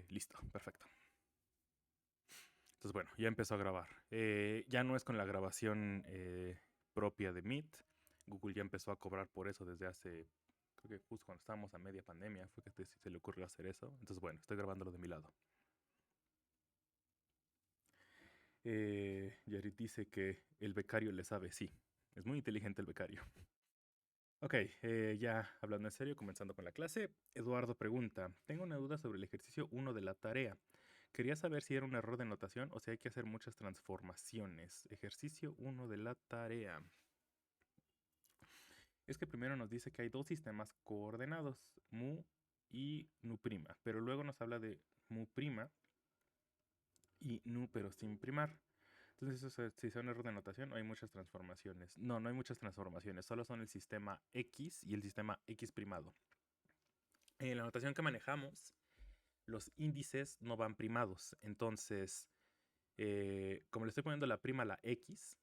Listo, perfecto. Entonces, bueno, ya empezó a grabar. Ya no es con la grabación propia de Meet. Google ya empezó a cobrar por eso desde hace, creo que justo cuando estábamos a media pandemia, fue que se le ocurrió hacer eso. Entonces, bueno, estoy grabándolo de mi lado. Yarit dice que el becario le sabe, sí. Es muy inteligente el becario. Ok, ya hablando en serio, comenzando con la clase, Eduardo pregunta, tengo una duda sobre el ejercicio 1 de la tarea. Quería saber si era un error de notación o si hay que hacer muchas transformaciones. Ejercicio 1 de la tarea. Es que primero nos dice que hay dos sistemas coordenados, mu y nu', pero luego nos habla de mu' y nu pero sin primar. Entonces, eso si es un error de notación o hay muchas transformaciones. No, no hay muchas transformaciones, solo son el sistema X y el sistema X primado. En la notación que manejamos, los índices no van primados. Entonces, como le estoy poniendo la prima a la X,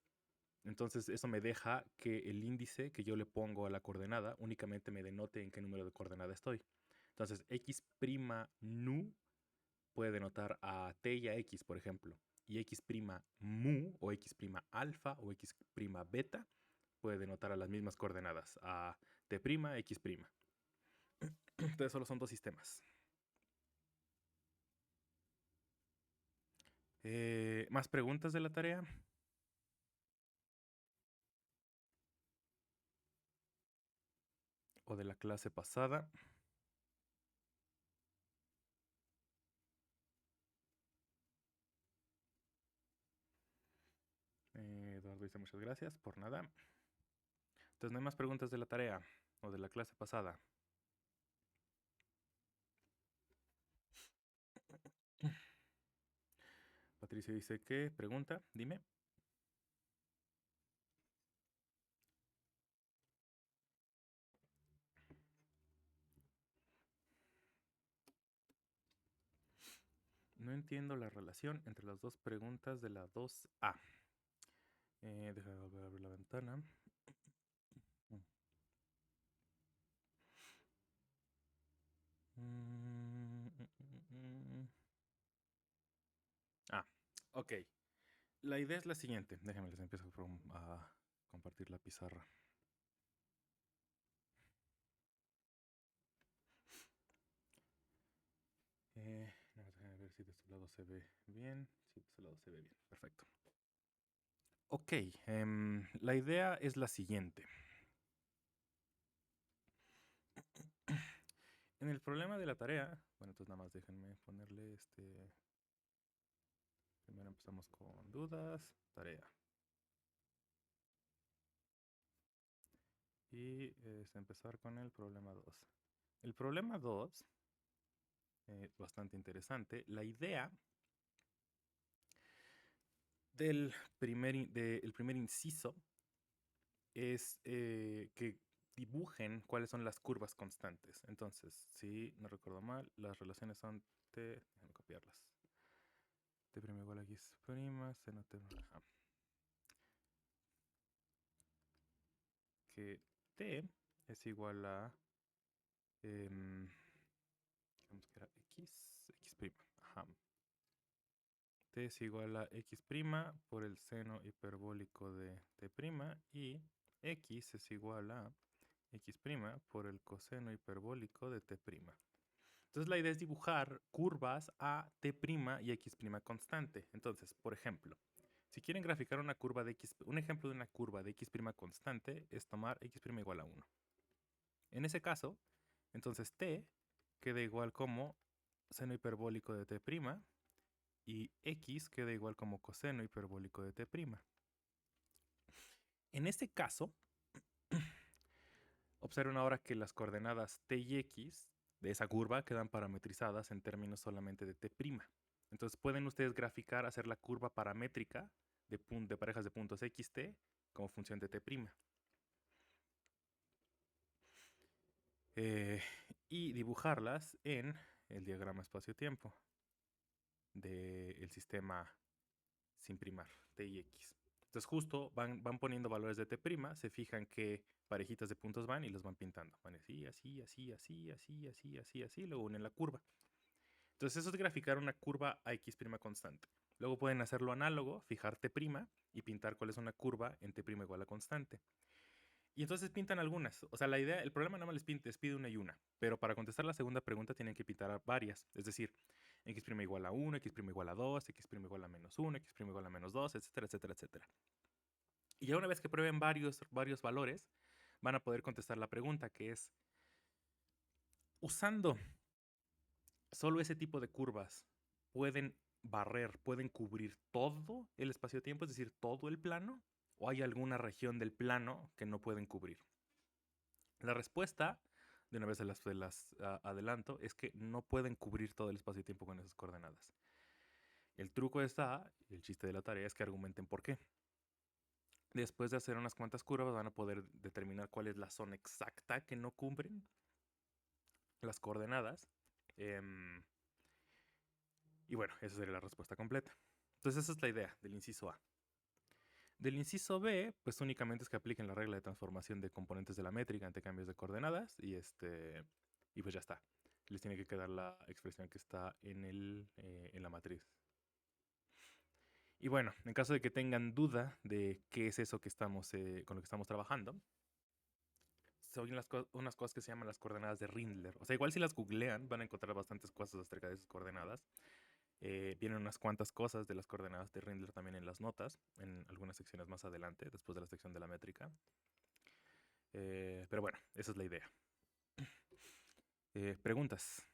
entonces eso me deja que el índice que yo le pongo a la coordenada únicamente me denote en qué número de coordenada estoy. Entonces, X' nu puede denotar a T y a X, por ejemplo. Y X' mu o X' alfa o X' beta puede denotar a las mismas coordenadas, a T', X'. Entonces solo son dos sistemas. ¿Más preguntas de la tarea? ¿O de la clase pasada? Eduardo dice muchas gracias, por nada. Entonces no hay más preguntas de la tarea o de la clase pasada. Patricia dice que, pregunta, dime. No entiendo la relación entre las dos preguntas de la 2A. Déjame volver a abrir la ventana. Ah, ok. La idea es la siguiente. Déjenme les empiezo a compartir la pizarra. Déjenme ver si de este lado se ve bien. Sí, de este lado se ve bien. Perfecto. Ok, la idea es la siguiente. En el problema de la tarea, bueno, entonces nada más déjenme ponerle este. Primero empezamos con dudas, tarea. Y es empezar con el problema 2. El problema 2 es bastante interesante. La idea del primer inciso es que dibujen cuáles son las curvas constantes. Entonces, si no recuerdo mal, las relaciones son T, déjenme copiarlas. T' igual a X', seno T, que T es igual a, digamos que era X', ajá. T es igual a X' por el seno hiperbólico de T' y X es igual a X' por el coseno hiperbólico de T'. Entonces la idea es dibujar curvas a T' y X' constante. Entonces, por ejemplo, si quieren graficar una curva de X, un ejemplo de una curva de X' constante es tomar X' igual a 1. En ese caso, entonces T queda igual como seno hiperbólico de T' y X queda igual como coseno hiperbólico de T'. En este caso, observen ahora que las coordenadas T y X de esa curva quedan parametrizadas en términos solamente de T'. Entonces pueden ustedes graficar, hacer la curva paramétrica de parejas de puntos XT como función de T'. Y dibujarlas en el diagrama espacio-tiempo del sistema sin primar, T y X. Entonces justo van poniendo valores de T', se fijan que parejitas de puntos van y los van pintando. Van así, así, así, así, así, así, así, así, luego unen la curva. Entonces eso es graficar una curva a x' constante. Luego pueden hacerlo análogo, fijar t' y pintar cuál es una curva en t' igual a constante. Y entonces pintan algunas. O sea, el problema nada más les pide una y una. Pero para contestar la segunda pregunta tienen que pintar varias. Es decir, x' igual a 1, x' igual a 2, x' igual a -1, x' igual a -2, etcétera, etcétera, etcétera. Y ya una vez que prueben varios valores, van a poder contestar la pregunta, que es, usando solo ese tipo de curvas, ¿pueden pueden cubrir todo el espacio-tiempo, es decir, todo el plano? ¿O hay alguna región del plano que no pueden cubrir? La respuesta, de una vez se las adelanto, es que no pueden cubrir todo el espacio-tiempo con esas coordenadas. El truco está, el chiste de la tarea es que argumenten por qué. Después de hacer unas cuantas curvas van a poder determinar cuál es la zona exacta que no cubren las coordenadas. Y bueno, esa sería la respuesta completa. Entonces esa es la idea del inciso A. Del inciso B, pues únicamente es que apliquen la regla de transformación de componentes de la métrica ante cambios de coordenadas y pues ya está. Les tiene que quedar la expresión que está en la matriz. Y bueno, en caso de que tengan duda de qué es eso que con lo que estamos trabajando, son unas cosas que se llaman las coordenadas de Rindler. O sea, igual si las googlean van a encontrar bastantes cosas acerca de esas coordenadas. Vienen unas cuantas cosas de las coordenadas de Rindler también en las notas, en algunas secciones más adelante, después de la sección de la métrica. Pero bueno, esa es la idea. ¿Preguntas?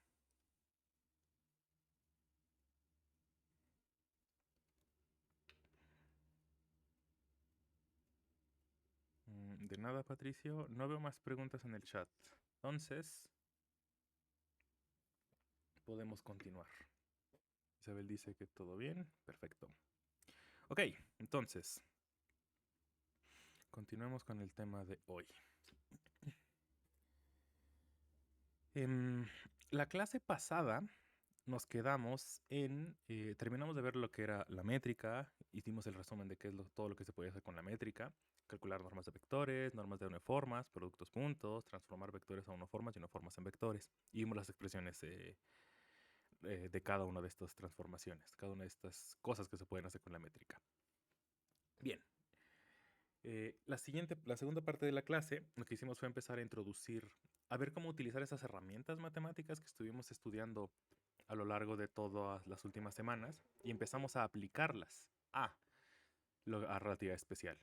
De nada, Patricio. No veo más preguntas en el chat. Entonces, podemos continuar. Isabel dice que todo bien. Perfecto. Ok, entonces, continuemos con el tema de hoy. En la clase pasada nos quedamos terminamos de ver lo que era la métrica, hicimos el resumen de qué es todo lo que se podía hacer con la métrica, calcular normas de vectores, normas de uniformas, productos puntos, transformar vectores a uniformas y uniformas en vectores. Y vimos las expresiones de cada una de estas transformaciones, cada una de estas cosas que se pueden hacer con la métrica. Bien. La segunda parte de la clase, lo que hicimos fue empezar a introducir, a ver cómo utilizar esas herramientas matemáticas que estuvimos estudiando a lo largo de todas las últimas semanas y empezamos a aplicarlas a relatividad especial,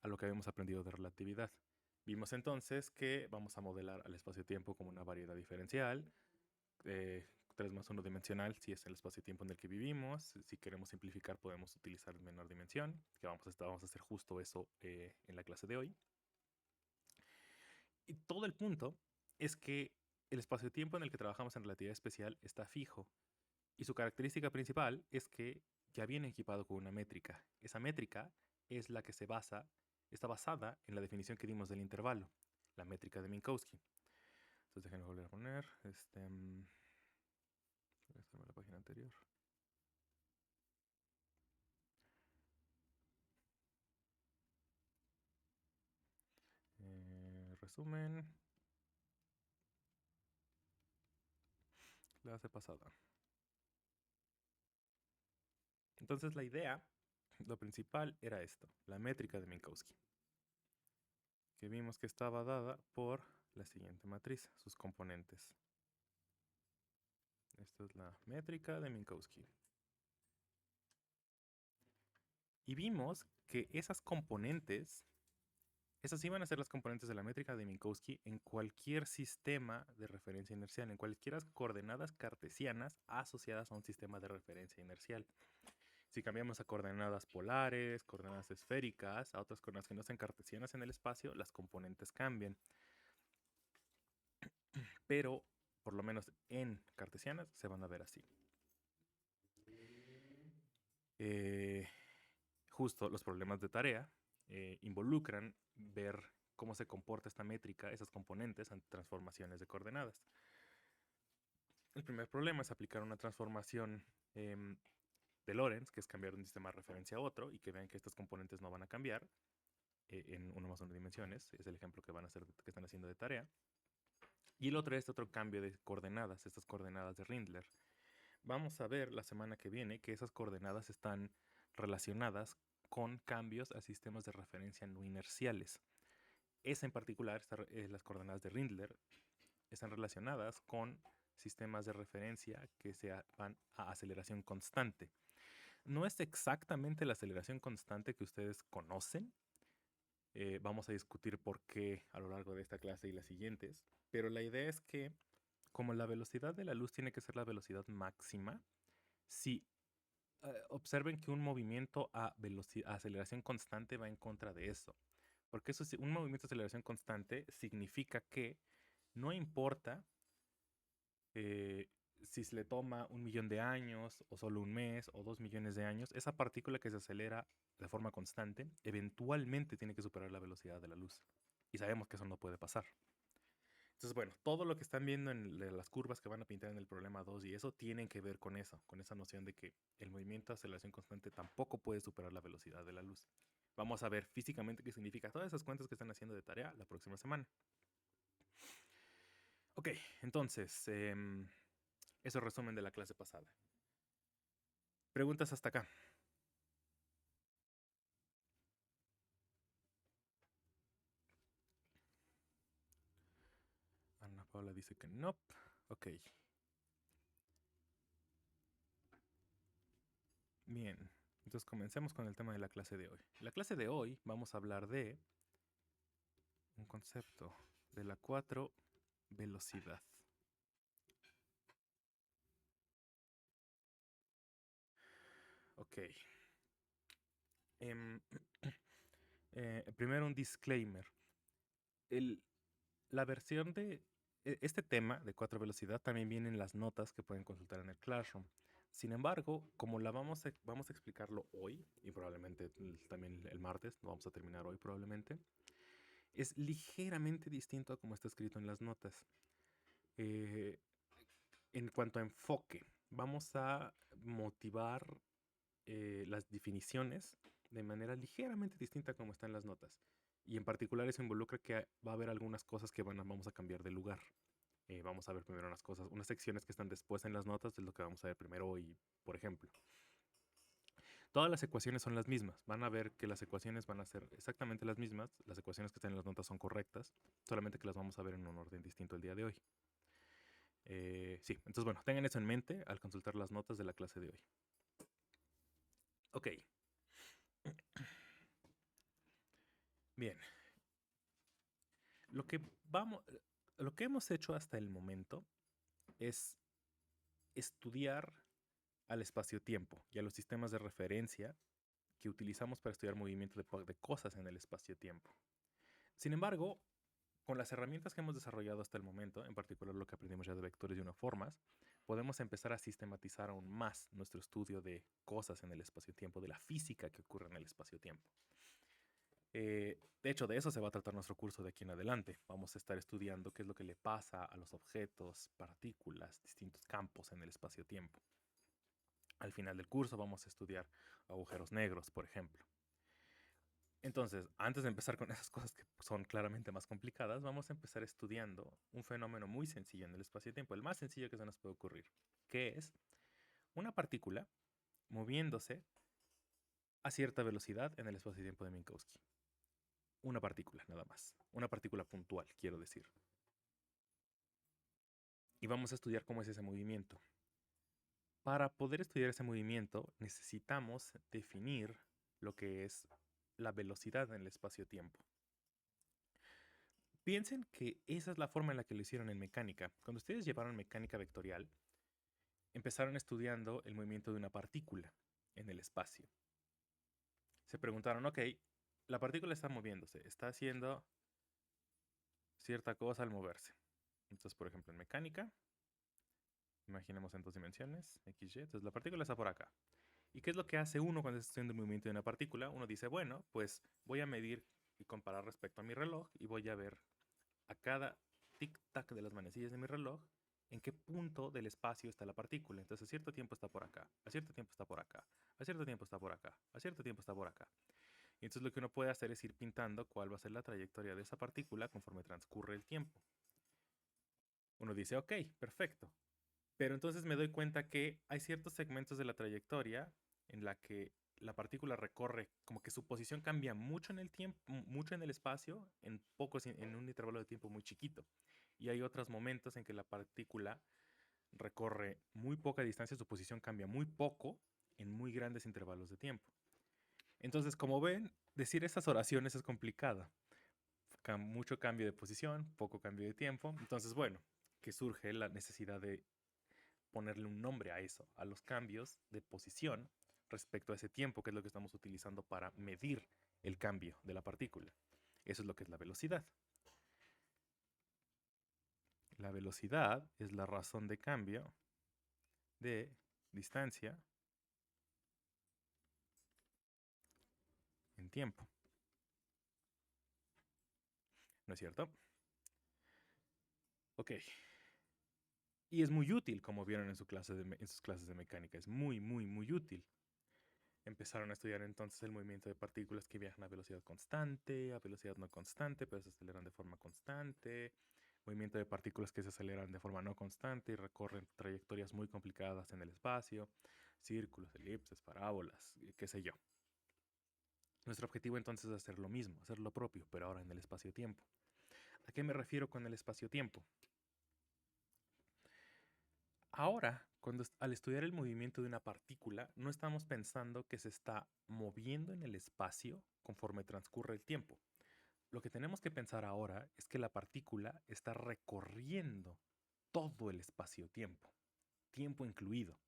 a lo que habíamos aprendido de relatividad. Vimos entonces que vamos a modelar al espacio-tiempo como una variedad diferencial, 3 más 1 dimensional si es el espacio-tiempo en el que vivimos. Si queremos simplificar podemos utilizar menor dimensión, que vamos a hacer justo eso en la clase de hoy. Y todo el punto es que el espacio-tiempo en el que trabajamos en relatividad especial está fijo. Y su característica principal es que ya viene equipado con una métrica. Esa métrica es la que está basada en la definición que dimos del intervalo, la métrica de Minkowski. Entonces déjenme volver a poner. Esta es la página anterior. Resumen. Clase pasada. Entonces la idea, lo principal era esto, la métrica de Minkowski, que vimos que estaba dada por la siguiente matriz, sus componentes. Esta es la métrica de Minkowski. Y vimos que esas componentes, esas iban a ser las componentes de la métrica de Minkowski en cualquier sistema de referencia inercial, en cualquier coordenadas cartesianas asociadas a un sistema de referencia inercial. Si cambiamos a coordenadas polares, coordenadas esféricas, a otras coordenadas que no sean cartesianas en el espacio, las componentes cambian. Pero, por lo menos en cartesianas, se van a ver así. Justo los problemas de tarea involucran ver cómo se comporta esta métrica, esas componentes ante transformaciones de coordenadas. El primer problema es aplicar una transformación de Lorentz, que es cambiar de un sistema de referencia a otro, y que vean que estas componentes no van a cambiar en 1 más 1 dimensiones. Es el ejemplo que están haciendo de tarea. Y el otro es otro cambio de coordenadas, estas coordenadas de Rindler. vamos a ver la semana que viene que esas coordenadas están relacionadas con cambios a sistemas de referencia no inerciales. Esa en particular, las coordenadas de Rindler, están relacionadas con sistemas de referencia que van a aceleración constante. No es exactamente la aceleración constante que ustedes conocen. Vamos a discutir por qué a lo largo de esta clase y las siguientes. Pero la idea es que como la velocidad de la luz tiene que ser la velocidad máxima, si observen que un movimiento a aceleración constante va en contra de eso. Porque un movimiento a aceleración constante significa que no importa eh, si se le toma 1 millón de años o solo un mes o 2 millones de años, esa partícula que se acelera de forma constante eventualmente tiene que superar la velocidad de la luz. Y sabemos que eso no puede pasar. Entonces, bueno, todo lo que están viendo en las curvas que van a pintar en el problema 2 y eso tienen que ver con eso, con esa noción de que el movimiento de aceleración constante tampoco puede superar la velocidad de la luz. Vamos a ver físicamente qué significa todas esas cuentas que están haciendo de tarea la próxima semana. Ok, entonces, eso es resumen de la clase pasada. Preguntas hasta acá. Ana Paula dice que no. Ok. Bien. Entonces comencemos con el tema de la clase de hoy. La clase de hoy vamos a hablar de un concepto de la 4 velocidad. Ok. Em, primero un disclaimer. La versión de este tema de 4 velocidad también viene en las notas que pueden consultar en el Classroom. Sin embargo, como vamos a explicarlo hoy y probablemente también el martes, no vamos a terminar hoy probablemente, es ligeramente distinto a como está escrito en las notas. Eh, en cuanto a enfoque, vamos a motivar las definiciones de manera ligeramente distinta a como están las notas. Y en particular eso involucra que va a haber algunas cosas que vamos a cambiar de lugar. Vamos a ver primero unas secciones que están después en las notas, es lo que vamos a ver primero hoy, por ejemplo. Todas las ecuaciones son las mismas. Van a ver que las ecuaciones van a ser exactamente las mismas. Las ecuaciones que están en las notas son correctas, solamente que las vamos a ver en un orden distinto el día de hoy. Sí, entonces bueno, tengan eso en mente al consultar las notas de la clase de hoy. Ok. Bien. Lo que lo que hemos hecho hasta el momento es estudiar al espacio-tiempo y a los sistemas de referencia que utilizamos para estudiar movimiento de cosas en el espacio-tiempo. Sin embargo, con las herramientas que hemos desarrollado hasta el momento, en particular lo que aprendimos ya de vectores y uniformas, podemos empezar a sistematizar aún más nuestro estudio de cosas en el espacio-tiempo, de la física que ocurre en el espacio-tiempo. De hecho, de eso se va a tratar nuestro curso de aquí en adelante. Vamos a estar estudiando qué es lo que le pasa a los objetos, partículas, distintos campos en el espacio-tiempo. Al final del curso vamos a estudiar agujeros negros, por ejemplo. Entonces, antes de empezar con esas cosas que son claramente más complicadas, vamos a empezar estudiando un fenómeno muy sencillo en el espacio-tiempo, el más sencillo que se nos puede ocurrir, que es una partícula moviéndose a cierta velocidad en el espacio-tiempo de Minkowski. Una partícula, nada más. Una partícula puntual, quiero decir. Y vamos a estudiar cómo es ese movimiento. Para poder estudiar ese movimiento, necesitamos definir lo que es la velocidad en el espacio-tiempo. Piensen que esa es la forma en la que lo hicieron en mecánica. Cuando ustedes llevaron mecánica vectorial, empezaron estudiando el movimiento de una partícula en el espacio. Se preguntaron, ok, la partícula está moviéndose, está haciendo cierta cosa al moverse. Entonces, por ejemplo, en mecánica, imaginemos en 2 dimensiones, x, y. Entonces, la partícula está por acá. ¿Y qué es lo que hace uno cuando está haciendo el movimiento de una partícula? Uno dice, bueno, pues voy a medir y comparar respecto a mi reloj y voy a ver a cada tic-tac de las manecillas de mi reloj en qué punto del espacio está la partícula. Entonces, a cierto tiempo está por acá, a cierto tiempo está por acá, a cierto tiempo está por acá, a cierto tiempo está por acá. Y entonces lo que uno puede hacer es ir pintando cuál va a ser la trayectoria de esa partícula conforme transcurre el tiempo. Uno dice, ok, perfecto. Pero entonces me doy cuenta que hay ciertos segmentos de la trayectoria en la que la partícula recorre, como que su posición cambia mucho en el tiempo, mucho en el espacio, en un intervalo de tiempo muy chiquito. Y hay otros momentos en que la partícula recorre muy poca distancia, su posición cambia muy poco en muy grandes intervalos de tiempo. Entonces, como ven, decir estas oraciones es complicado. Mucho cambio de posición, poco cambio de tiempo. Entonces, bueno, que surge la necesidad de ponerle un nombre a eso, a los cambios de posición respecto a ese tiempo, que es lo que estamos utilizando para medir el cambio de la partícula. Eso es lo que es la velocidad. La velocidad es la razón de cambio de distancia en tiempo. ¿No es cierto? Ok. Y es muy útil, como vieron en sus clases de mecánica. Es muy, muy, muy útil. Empezaron a estudiar entonces el movimiento de partículas que viajan a velocidad constante, a velocidad no constante, pero se aceleran de forma constante. Movimiento de partículas que se aceleran de forma no constante y recorren trayectorias muy complicadas en el espacio. Círculos, elipses, parábolas, qué sé yo. Nuestro objetivo entonces es hacer lo mismo, hacer lo propio, pero ahora en el espacio-tiempo. ¿A qué me refiero con el espacio-tiempo? Ahora, al estudiar el movimiento de una partícula, no estamos pensando que se está moviendo en el espacio conforme transcurre el tiempo. Lo que tenemos que pensar ahora es que la partícula está recorriendo todo el espacio-tiempo, tiempo incluido.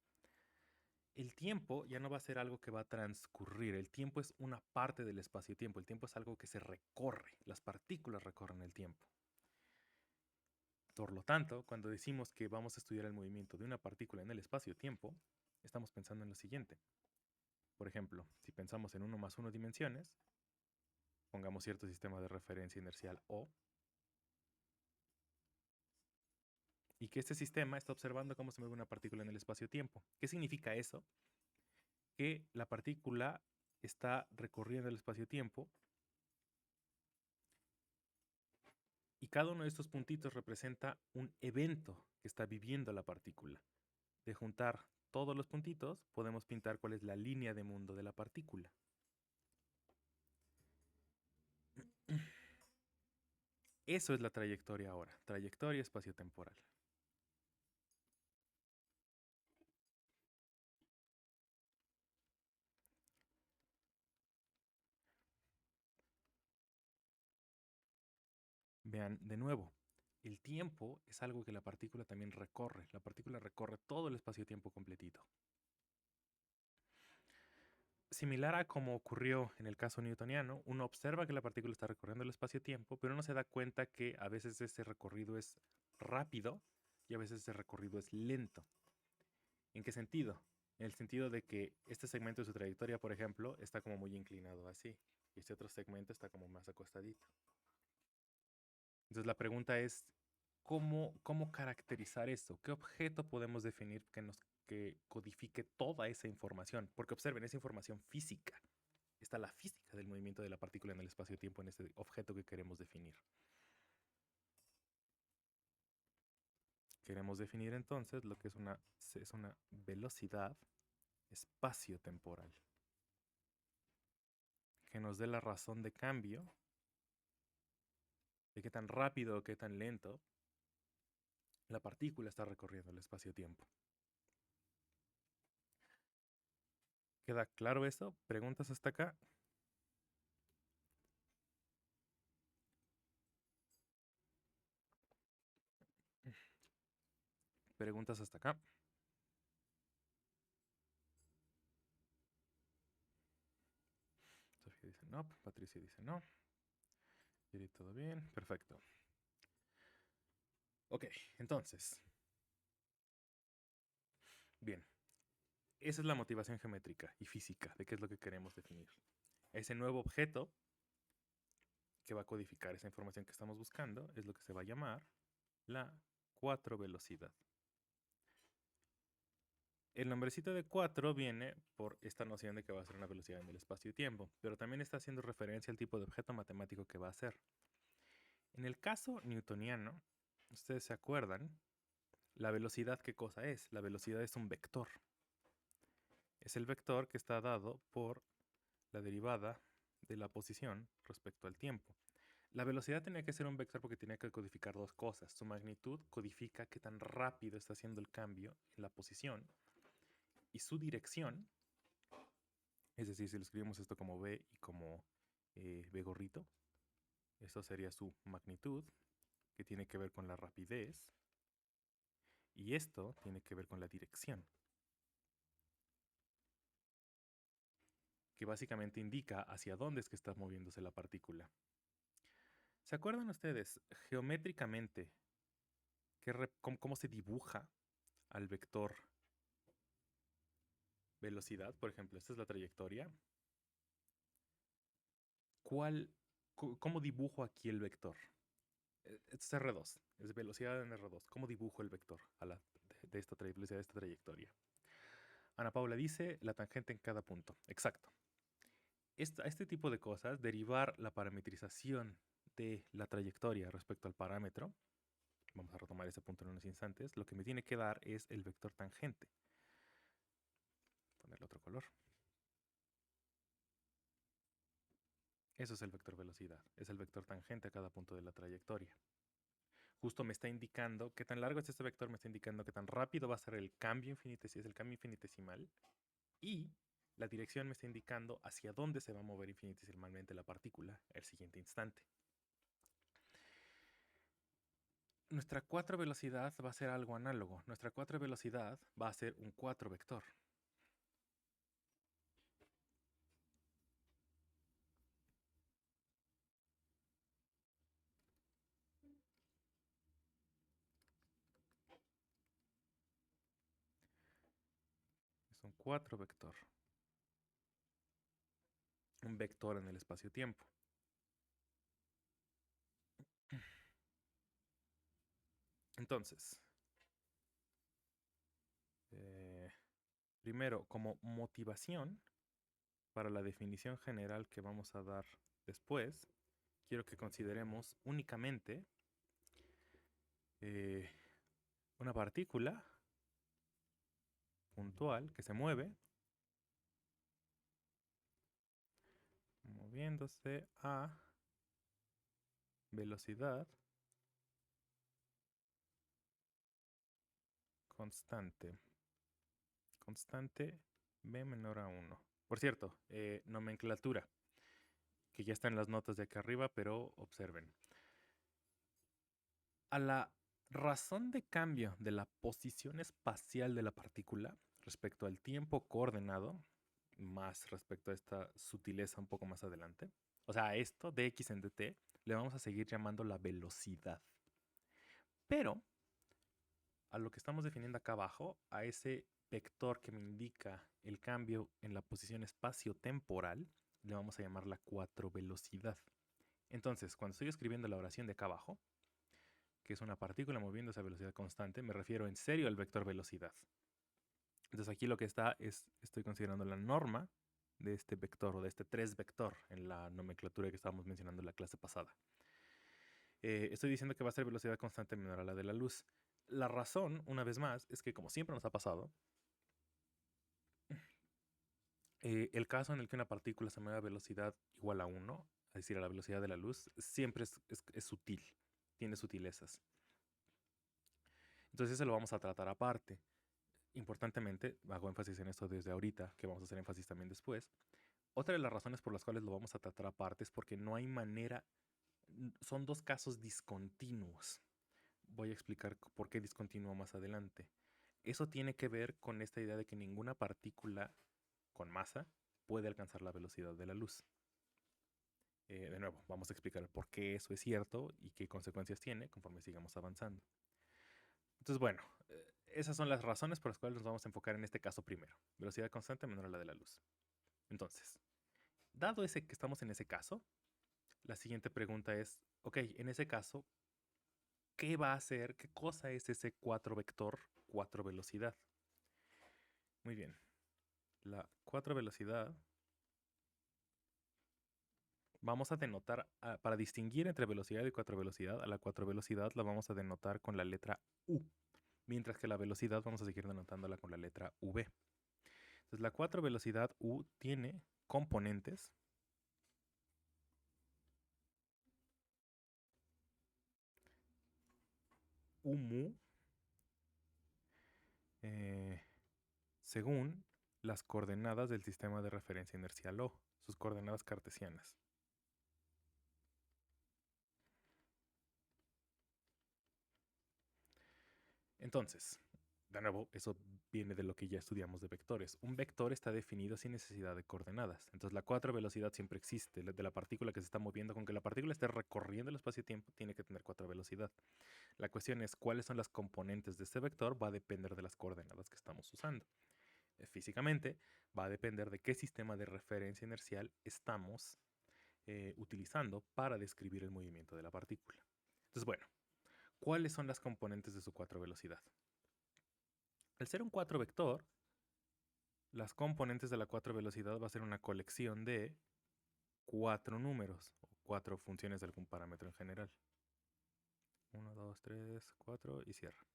El tiempo ya no va a ser algo que va a transcurrir, el tiempo es una parte del espacio-tiempo, el tiempo es algo que se recorre, las partículas recorren el tiempo. Por lo tanto, cuando decimos que vamos a estudiar el movimiento de una partícula en el espacio-tiempo, estamos pensando en lo siguiente. Por ejemplo, si pensamos en 1 más 1 dimensiones, pongamos cierto sistema de referencia inercial O, y que este sistema está observando cómo se mueve una partícula en el espacio-tiempo. ¿Qué significa eso? Que la partícula está recorriendo el espacio-tiempo y cada uno de estos puntitos representa un evento que está viviendo la partícula. De juntar todos los puntitos, podemos pintar cuál es la línea de mundo de la partícula. Eso es la trayectoria ahora, trayectoria espaciotemporal. Vean de nuevo, el tiempo es algo que la partícula también recorre. La partícula recorre todo el espacio-tiempo completito. Similar a como ocurrió en el caso newtoniano, uno observa que la partícula está recorriendo el espacio-tiempo, pero uno se da cuenta que a veces ese recorrido es rápido y a veces ese recorrido es lento. ¿En qué sentido? En el sentido de que este segmento de su trayectoria, por ejemplo, está como muy inclinado así, y este otro segmento está como más acostadito. Entonces la pregunta es, ¿cómo caracterizar esto? ¿Qué objeto podemos definir que codifique toda esa información? Porque observen, esa información física. Está la física del movimiento de la partícula en el espacio-tiempo en ese objeto que queremos definir. Queremos definir entonces lo que es una velocidad espacio-temporal que nos dé la razón de cambio de qué tan rápido o qué tan lento la partícula está recorriendo el espacio-tiempo. ¿Queda claro esto? ¿Preguntas hasta acá? ¿Preguntas hasta acá? Sofía dice no, Patricia dice no. ¿Y todo bien? Perfecto. Ok, entonces. Bien, esa es la motivación geométrica y física de qué es lo que queremos definir. Ese nuevo objeto que va a codificar esa información que estamos buscando es lo que se va a llamar la 4 velocidad. El nombrecito de 4 viene por esta noción de que va a ser una velocidad en el espacio y tiempo, pero también está haciendo referencia al tipo de objeto matemático que va a ser. En el caso newtoniano, ustedes se acuerdan, La velocidad, ¿qué cosa es? La velocidad es un vector. Es el vector que está dado por la derivada de la posición respecto al tiempo. La velocidad tenía que ser un vector porque tenía que codificar dos cosas. Su magnitud codifica qué tan rápido está haciendo el cambio en la posición. Y su dirección, es decir, si lo escribimos esto como v y como v gorrito, esto sería su magnitud, que tiene que ver con la rapidez. Y esto tiene que ver con la dirección, que básicamente indica hacia dónde es que está moviéndose la partícula. ¿Se acuerdan ustedes geométricamente cómo se dibuja al vector velocidad? Por ejemplo, esta es la trayectoria. ¿Cómo dibujo aquí el vector? Este es R2, es velocidad en R2. ¿Cómo dibujo el vector de esta velocidad de esta trayectoria? Ana Paula dice la tangente en cada punto. Exacto. Este tipo de cosas, derivar la parametrización de la trayectoria respecto al parámetro, vamos a retomar ese punto en unos instantes, lo que me tiene que dar es el vector tangente. Ponerle otro color. Eso es el vector velocidad, es el vector tangente a cada punto de la trayectoria. Justo me está indicando qué tan largo es este vector, me está indicando qué tan rápido va a ser el cambio infinitesimal, y la dirección me está indicando hacia dónde se va a mover infinitesimalmente la partícula el siguiente instante. Nuestra 4 velocidad va a ser algo análogo. Nuestra 4 velocidad va a ser un 4 vector. Es un 4 vector. Un vector en el espacio-tiempo. Entonces, primero, como motivación para la definición general que vamos a dar después, quiero que consideremos únicamente una partícula puntual que se mueve, moviéndose a velocidad constante. Constante b menor a 1. Por cierto, nomenclatura, que ya está en las notas de acá arriba, pero observen. A la razón de cambio de la posición espacial de la partícula respecto al tiempo coordenado, más respecto a esta sutileza un poco más adelante, o sea, a esto, dx en dt, le vamos a seguir llamando la velocidad. Pero a lo que estamos definiendo acá abajo, a ese vector que me indica el cambio en la posición espacio-temporal, le vamos a llamar la 4 velocidad. Entonces, cuando estoy escribiendo la oración de acá abajo, que es una partícula moviéndose a velocidad constante, me refiero en serio al vector velocidad. Entonces aquí lo que está es, estoy considerando la norma de este vector o de este 3 vector en la nomenclatura que estábamos mencionando en la clase pasada. Estoy diciendo que va a ser velocidad constante menor a la de la luz. La razón, una vez más, es que como siempre nos ha pasado, el caso en el que una partícula se mueve a velocidad igual a 1, es decir, a la velocidad de la luz, siempre es sutil, tiene sutilezas. Entonces eso lo vamos a tratar aparte. Importantemente, hago énfasis en esto desde ahorita, que vamos a hacer énfasis también después. Otra de las razones por las cuales lo vamos a tratar aparte es porque no hay manera, son dos casos discontinuos. Voy a explicar por qué discontinuo más adelante. Eso tiene que ver con esta idea de que ninguna partícula con masa puede alcanzar la velocidad de la luz. De nuevo, vamos a explicar por qué eso es cierto y qué consecuencias tiene conforme sigamos avanzando. Entonces, bueno, esas son las razones por las cuales nos vamos a enfocar en este caso primero. Velocidad constante menor a la de la luz. Entonces, dado ese que estamos en ese caso, la siguiente pregunta es, ok, en ese caso, ¿qué va a hacer? ¿Qué cosa es ese 4 vector, 4 velocidad? Muy bien. La 4 velocidad, vamos a denotar, para distinguir entre velocidad y 4 velocidad, a la 4 velocidad la vamos a denotar con la letra U. mientras que la velocidad vamos a seguir denotándola con la letra v. Entonces la 4 velocidad u tiene componentes u mu según las coordenadas del sistema de referencia inercial O, sus coordenadas cartesianas. Entonces, de nuevo, eso viene de lo que ya estudiamos de vectores. Un vector está definido sin necesidad de coordenadas. Entonces, la 4 velocidad siempre existe, de la partícula que se está moviendo. Con que la partícula esté recorriendo el espacio-tiempo, tiene que tener 4 velocidad. La cuestión es cuáles son las componentes de este vector, va a depender de las coordenadas que estamos usando. Físicamente, va a depender de qué sistema de referencia inercial estamos utilizando para describir el movimiento de la partícula. Entonces, bueno, ¿cuáles son las componentes de su 4 velocidad? Al ser un 4 vector, las componentes de la 4 velocidad va a ser una colección de 4 números o 4 funciones de algún parámetro en general. 1, 2, 3, 4 y cierra.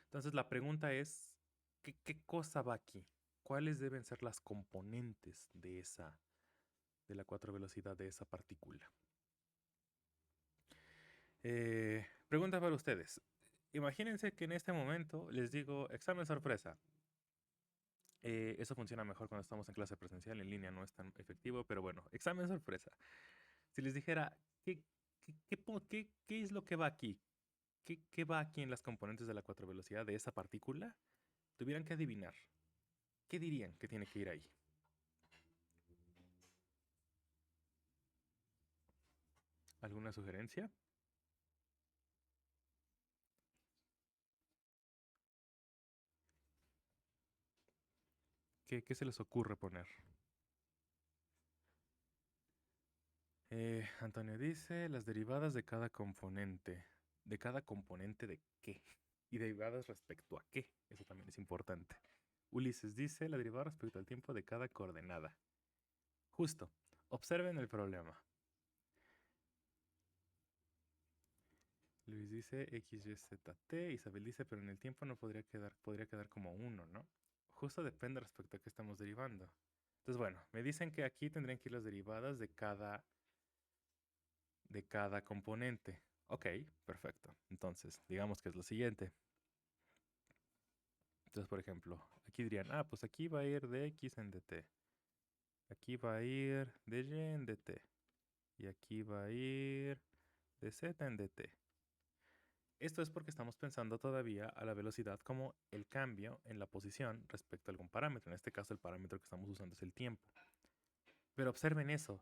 Entonces la pregunta es, ¿qué cosa va aquí? ¿Cuáles deben ser las componentes de la 4 velocidad de esa partícula? Pregunta para ustedes. Imagínense que en este momento les digo examen sorpresa. Eso funciona mejor cuando estamos en clase presencial, en línea no es tan efectivo, pero bueno, examen sorpresa. Si les dijera, ¿qué es lo que va aquí? ¿Qué va aquí en las componentes de la 4 velocidad de esa partícula? Tuvieran que adivinar. ¿Qué dirían que tiene que ir ahí? ¿Alguna sugerencia? ¿Qué se les ocurre poner? Antonio dice las derivadas de cada componente. ¿De cada componente de qué? Y derivadas respecto a qué. Eso también es importante. Ulises dice la derivada respecto al tiempo de cada coordenada. Justo. Observen el problema. Luis dice X, Y, Z, T. Isabel dice, pero en el tiempo no podría quedar como 1, ¿no? Justo depende respecto a qué estamos derivando. Entonces, bueno, me dicen que aquí tendrían que ir las derivadas de cada componente. Ok, perfecto. Entonces, digamos que es lo siguiente. Entonces, por ejemplo, aquí dirían, pues aquí va a ir de X en dt. Aquí va a ir de Y en dt. Y aquí va a ir de Z en dt. Esto es porque estamos pensando todavía a la velocidad como el cambio en la posición respecto a algún parámetro. En este caso, el parámetro que estamos usando es el tiempo. Pero observen eso.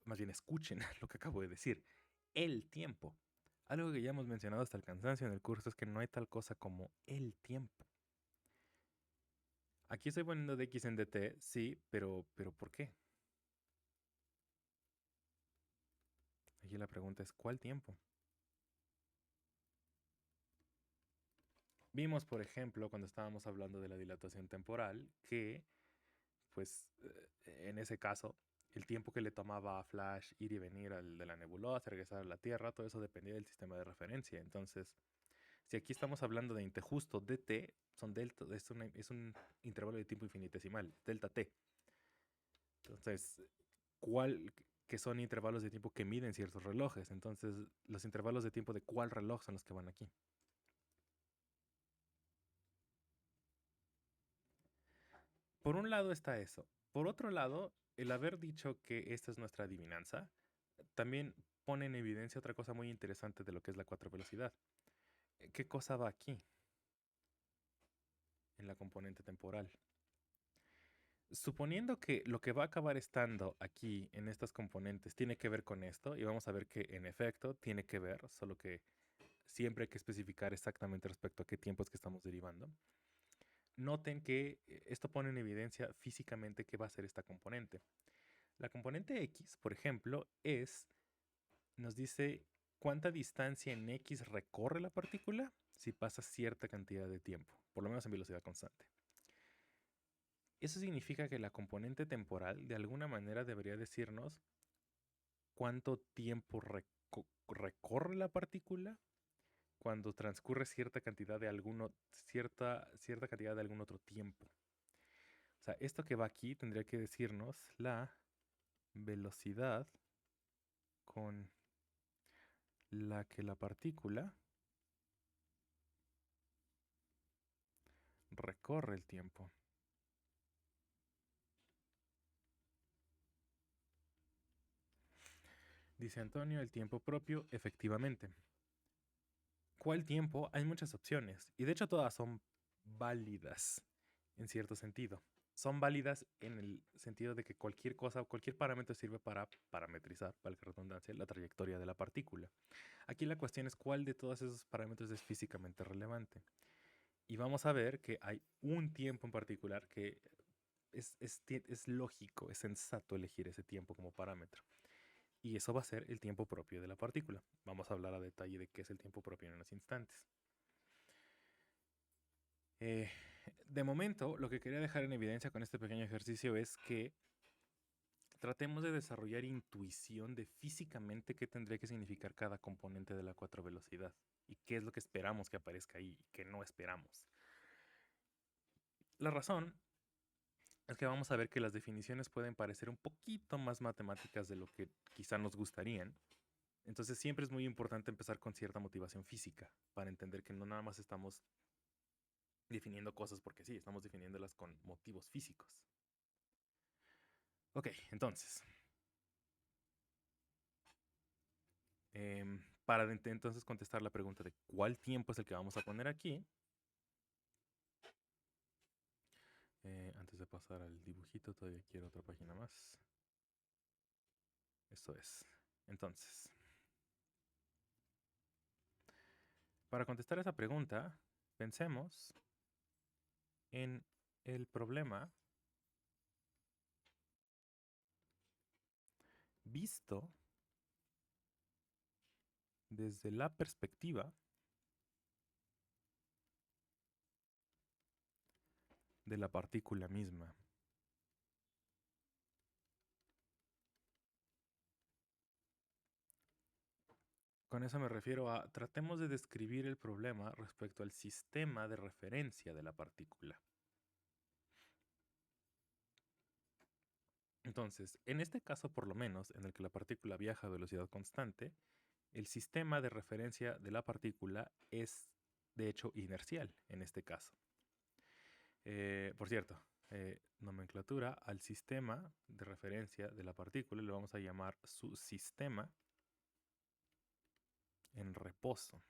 Más bien escuchen lo que acabo de decir. El tiempo. Algo que ya hemos mencionado hasta el cansancio en el curso es que no hay tal cosa como el tiempo. Aquí estoy poniendo de X en dt, sí, pero ¿por qué? Aquí la pregunta es, ¿cuál tiempo? Vimos, por ejemplo, cuando estábamos hablando de la dilatación temporal, que, pues, en ese caso, el tiempo que le tomaba a Flash ir y venir de la nebulosa, regresar a la Tierra, todo eso dependía del sistema de referencia. Entonces, si aquí estamos hablando de justo dt, son delta, es un intervalo de tiempo infinitesimal, delta t. Entonces, que son intervalos de tiempo que miden ciertos relojes. Entonces, los intervalos de tiempo de cuál reloj son los que van aquí. Por un lado está eso. Por otro lado, el haber dicho que esta es nuestra adivinanza, también pone en evidencia otra cosa muy interesante de lo que es la 4 velocidad. ¿Qué cosa va aquí? En la componente temporal. Suponiendo que lo que va a acabar estando aquí en estas componentes tiene que ver con esto, y vamos a ver que en efecto tiene que ver, solo que siempre hay que especificar exactamente respecto a qué tiempo es que estamos derivando. Noten que esto pone en evidencia físicamente qué va a ser esta componente. La componente X, por ejemplo, nos dice cuánta distancia en X recorre la partícula si pasa cierta cantidad de tiempo, por lo menos en velocidad constante. Eso significa que la componente temporal de alguna manera debería decirnos cuánto tiempo recorre la partícula, cuando transcurre cierta cantidad de cierta cantidad de algún otro tiempo. O sea, esto que va aquí tendría que decirnos la velocidad con la que la partícula recorre el tiempo. Dice Antonio, el tiempo propio, efectivamente. ¿Cuál tiempo? Hay muchas opciones y de hecho todas son válidas en cierto sentido. Son válidas en el sentido de que cualquier cosa, cualquier parámetro sirve para parametrizar, valga la redundancia, la trayectoria de la partícula. Aquí la cuestión es cuál de todos esos parámetros es físicamente relevante. Y vamos a ver que hay un tiempo en particular que es lógico, es sensato elegir ese tiempo como parámetro. Y eso va a ser el tiempo propio de la partícula. Vamos a hablar a detalle de qué es el tiempo propio en unos instantes. De momento, lo que quería dejar en evidencia con este pequeño ejercicio es que tratemos de desarrollar intuición de físicamente qué tendría que significar cada componente de la 4 velocidad y qué es lo que esperamos que aparezca ahí y qué no esperamos. La razón es que vamos a ver que las definiciones pueden parecer un poquito más matemáticas de lo que quizá nos gustarían. Entonces siempre es muy importante empezar con cierta motivación física para entender que no nada más estamos definiendo cosas porque sí, estamos definiéndolas con motivos físicos. Ok, entonces, para entonces contestar la pregunta de cuál tiempo es el que vamos a poner aquí, antes de pasar al dibujito, todavía quiero otra página más. Esto es. Entonces, para contestar esa pregunta, pensemos en el problema visto desde la perspectiva de la partícula misma. Con eso me refiero a tratemos de describir el problema respecto al sistema de referencia de la partícula. Entonces, en este caso por lo menos, en el que la partícula viaja a velocidad constante, el sistema de referencia de la partícula es de hecho inercial en este caso. Por cierto, nomenclatura al sistema de referencia de la partícula le vamos a llamar su sistema en reposo.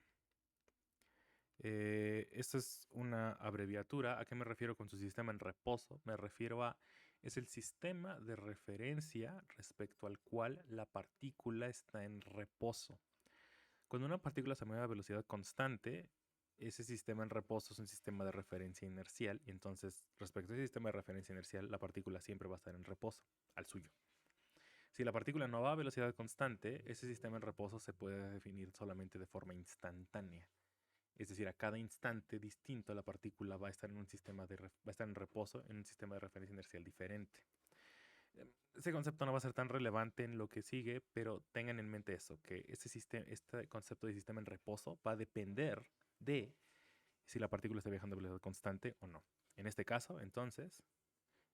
Esto es una abreviatura. ¿A qué me refiero con su sistema en reposo? Me refiero a, es el sistema de referencia respecto al cual la partícula está en reposo. Cuando una partícula se mueve a velocidad constante, ese sistema en reposo es un sistema de referencia inercial y entonces respecto a ese sistema de referencia inercial, la partícula siempre va a estar en reposo, al suyo. Si la partícula no va a velocidad constante, ese sistema en reposo se puede definir solamente de forma instantánea. Es decir, a cada instante distinto la partícula va a estar en un sistema va a estar en reposo en un sistema de referencia inercial diferente. Ese concepto no va a ser tan relevante en lo que sigue, pero tengan en mente eso, que este concepto de sistema en reposo va a depender de si la partícula está viajando a velocidad constante o no. En este caso, entonces,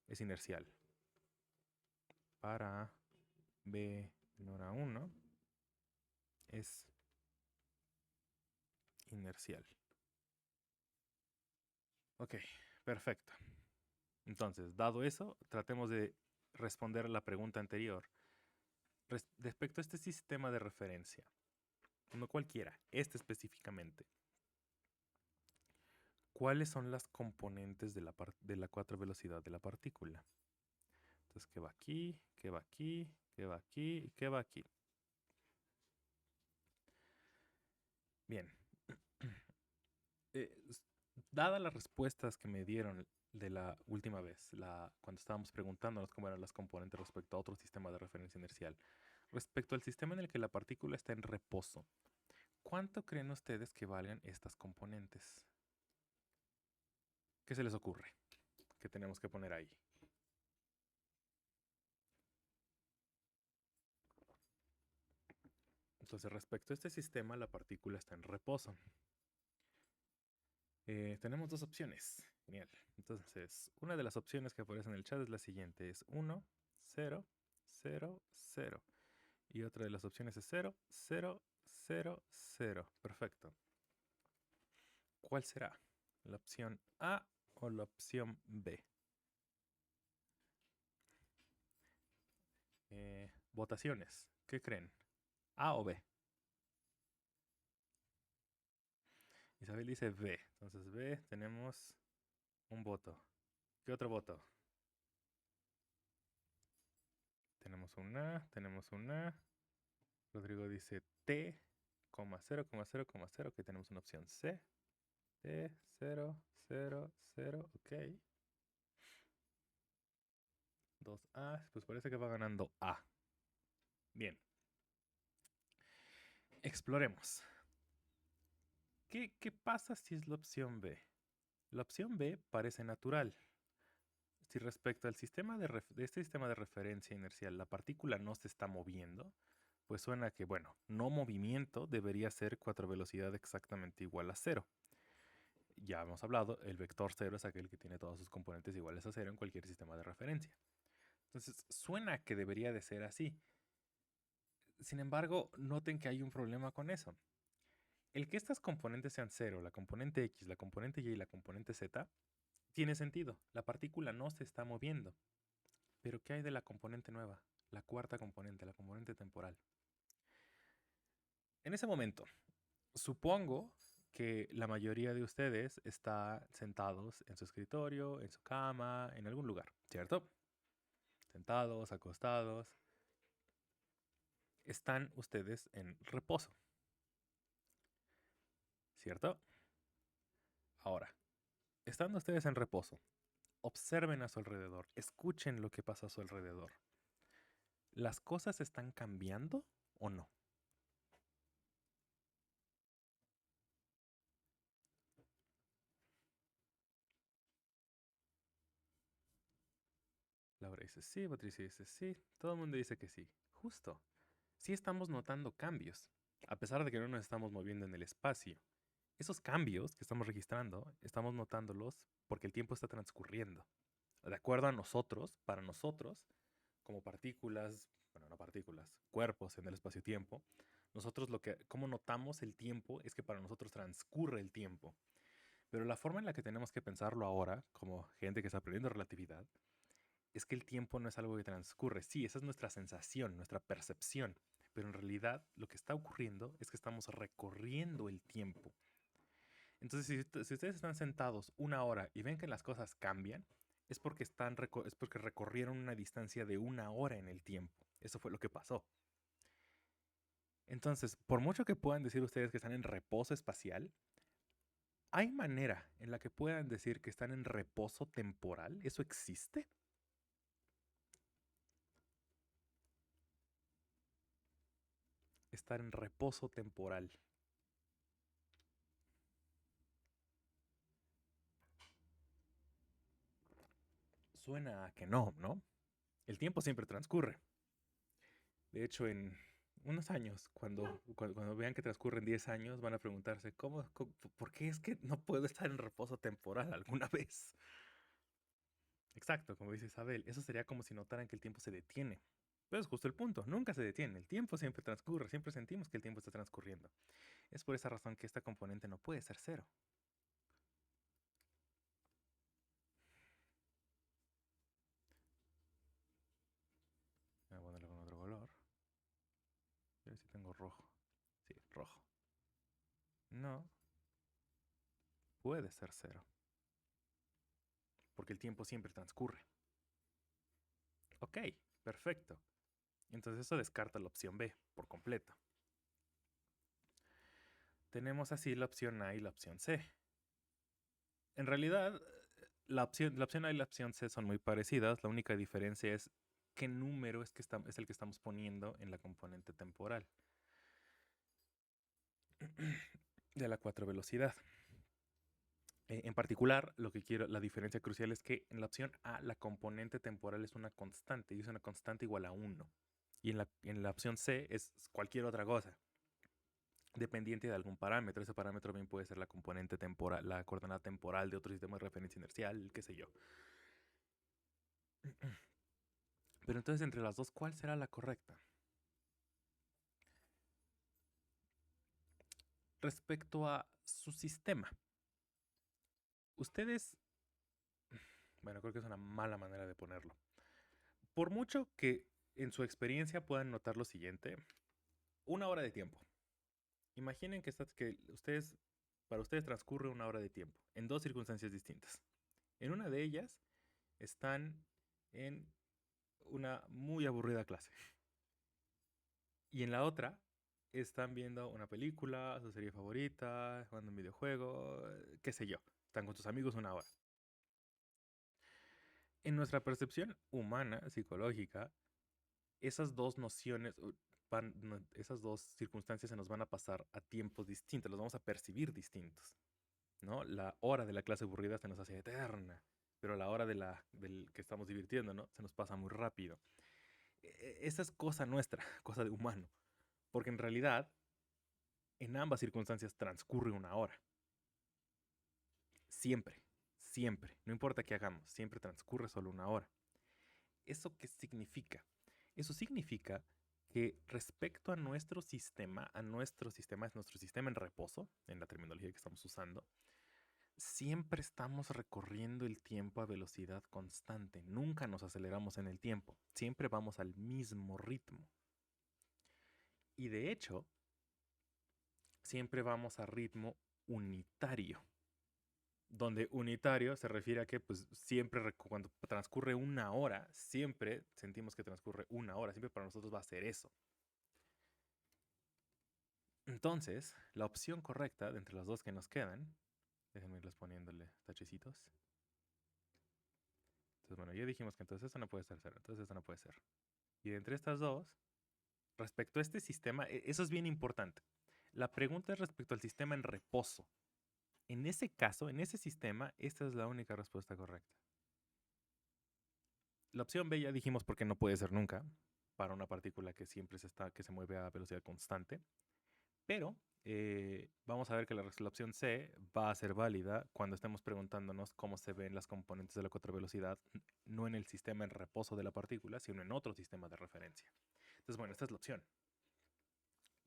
es inercial. Para B menor a 1 es inercial. Ok, perfecto. Entonces, dado eso, tratemos de responder a la pregunta anterior. Respecto a este sistema de referencia, no cualquiera, este específicamente, ¿cuáles son las componentes de la 4 velocidad de la partícula? Entonces, ¿qué va aquí? ¿Qué va aquí? ¿Qué va aquí? ¿Y qué va aquí? Bien. Eh, Dadas las respuestas que me dieron de la última vez, cuando estábamos preguntándonos cómo eran las componentes respecto a otro sistema de referencia inercial, respecto al sistema en el que la partícula está en reposo, ¿cuánto creen ustedes que valgan estas componentes? ¿Qué se les ocurre que tenemos que poner ahí? Entonces, respecto a este sistema, la partícula está en reposo. Tenemos dos opciones. Genial. Entonces, una de las opciones que aparece en el chat es la siguiente. Es 1, 0, 0, 0. Y otra de las opciones es 0, 0, 0, 0. Perfecto. ¿Cuál será? ¿La opción A o la opción B? Votaciones. ¿Qué creen? ¿A o B? Isabel dice B. Entonces B tenemos un voto. ¿Qué otro voto? Tenemos un A, tenemos un A. Rodrigo dice T, 0, 0, 0, que tenemos una opción C. T, 0, 0, 0, ok. 2A, pues parece que va ganando A. Bien. Exploremos. ¿Qué pasa si es la opción B? La opción B parece natural. Si respecto al sistema de este sistema de referencia inercial la partícula no se está moviendo, pues suena que, bueno, no movimiento debería ser 4 velocidad exactamente igual a 0. Ya hemos hablado, el vector 0 es aquel que tiene todos sus componentes iguales a 0 en cualquier sistema de referencia. Entonces, suena que debería de ser así. Sin embargo, noten que hay un problema con eso. El que estas componentes sean 0, la componente X, la componente Y y la componente Z, tiene sentido. La partícula no se está moviendo. Pero ¿qué hay de la componente nueva? La cuarta componente, la componente temporal. En ese momento, supongo que la mayoría de ustedes está sentados en su escritorio, en su cama, en algún lugar, ¿cierto? Sentados, acostados. Están ustedes en reposo, ¿cierto? Ahora, estando ustedes en reposo, observen a su alrededor, escuchen lo que pasa a su alrededor. ¿Las cosas están cambiando o no? Laura dice sí, Patricia dice sí, todo el mundo dice que sí. Justo. Sí estamos notando cambios, a pesar de que no nos estamos moviendo en el espacio. Esos cambios que estamos registrando, estamos notándolos porque el tiempo está transcurriendo. De acuerdo a nosotros, para nosotros, como partículas, bueno, no partículas, cuerpos en el espacio-tiempo, nosotros cómo notamos el tiempo es que para nosotros transcurre el tiempo. Pero la forma en la que tenemos que pensarlo ahora, como gente que está aprendiendo relatividad, es que el tiempo no es algo que transcurre. Sí, esa es nuestra sensación, nuestra percepción, pero en realidad lo que está ocurriendo es que estamos recorriendo el tiempo. Entonces, si ustedes están sentados una hora y ven que las cosas cambian, es porque, es porque recorrieron una distancia de una hora en el tiempo. Eso fue lo que pasó. Entonces, por mucho que puedan decir ustedes que están en reposo espacial, ¿hay manera en la que puedan decir que están en reposo temporal? ¿Eso existe? Estar en reposo temporal. Suena a que no, ¿no? El tiempo siempre transcurre. De hecho, en unos años, cuando vean que transcurren 10 años, van a preguntarse, ¿por qué es que no puedo estar en reposo temporal alguna vez? Exacto, como dice Isabel, eso sería como si notaran que el tiempo se detiene. Pero es justo el punto, nunca se detiene, el tiempo siempre transcurre, siempre sentimos que el tiempo está transcurriendo. Es por esa razón que esta componente no puede ser cero. Voy a ponerlo con otro color. A ver si tengo rojo. Sí, rojo. No puede ser cero, porque el tiempo siempre transcurre. Ok, perfecto. Entonces eso descarta la opción B por completo. Tenemos así la opción A y la opción C. En realidad, la opción A y la opción C son muy parecidas. La única diferencia es qué número es el que estamos poniendo en la componente temporal de la 4 velocidad. En particular, la diferencia crucial es que en la opción A la componente temporal es una constante y es una constante igual a 1. Y en la opción C es cualquier otra cosa. dependiente de algún parámetro. Ese parámetro bien puede ser la componente temporal, la coordenada temporal de otro sistema de referencia inercial, qué sé yo. Pero entonces entre las dos, ¿cuál será la correcta? Respecto a su sistema, ustedes, bueno, creo que es una mala manera de ponerlo. Por mucho que en su experiencia puedan notar lo siguiente, una hora de tiempo. Imaginen que ustedes, para ustedes transcurre una hora de tiempo en dos circunstancias distintas. En una de ellas están en una muy aburrida clase. Y en la otra están viendo una película, su serie favorita, jugando un videojuego, qué sé yo. Están con sus amigos una hora. En nuestra percepción humana, psicológica, esas dos nociones, esas dos circunstancias se nos van a pasar a tiempos distintos, los vamos a percibir distintos, ¿no? La hora de la clase aburrida se nos hace eterna, pero la hora del que estamos divirtiendo, ¿no? Se nos pasa muy rápido. Esa es cosa nuestra, cosa de humano, porque en realidad en ambas circunstancias transcurre una hora. Siempre, siempre, no importa qué hagamos, siempre transcurre solo una hora. ¿Eso qué significa? Eso significa que respecto a nuestro sistema es nuestro sistema en reposo, en la terminología que estamos usando, siempre estamos recorriendo el tiempo a velocidad constante, nunca nos aceleramos en el tiempo, siempre vamos al mismo ritmo. Y de hecho, siempre vamos a ritmo unitario, donde unitario se refiere a que pues siempre cuando transcurre una hora, siempre sentimos que transcurre una hora, siempre para nosotros va a ser eso. Entonces, la opción correcta de entre las dos que nos quedan, déjenme irles poniéndole tachecitos. Entonces, bueno, ya dijimos que entonces esta no puede ser cero, entonces esta no puede ser. Y de entre estas dos, respecto a este sistema, eso es bien importante. La pregunta es respecto al sistema en reposo. En ese caso, en ese sistema, esta es la única respuesta correcta. La opción B ya dijimos porque no puede ser nunca para una partícula que siempre que se mueve a velocidad constante. Pero vamos a ver que la opción C va a ser válida cuando estemos preguntándonos cómo se ven las componentes de la cuatro velocidad, no en el sistema en reposo de la partícula, sino en otro sistema de referencia. Entonces, bueno, esta es la opción.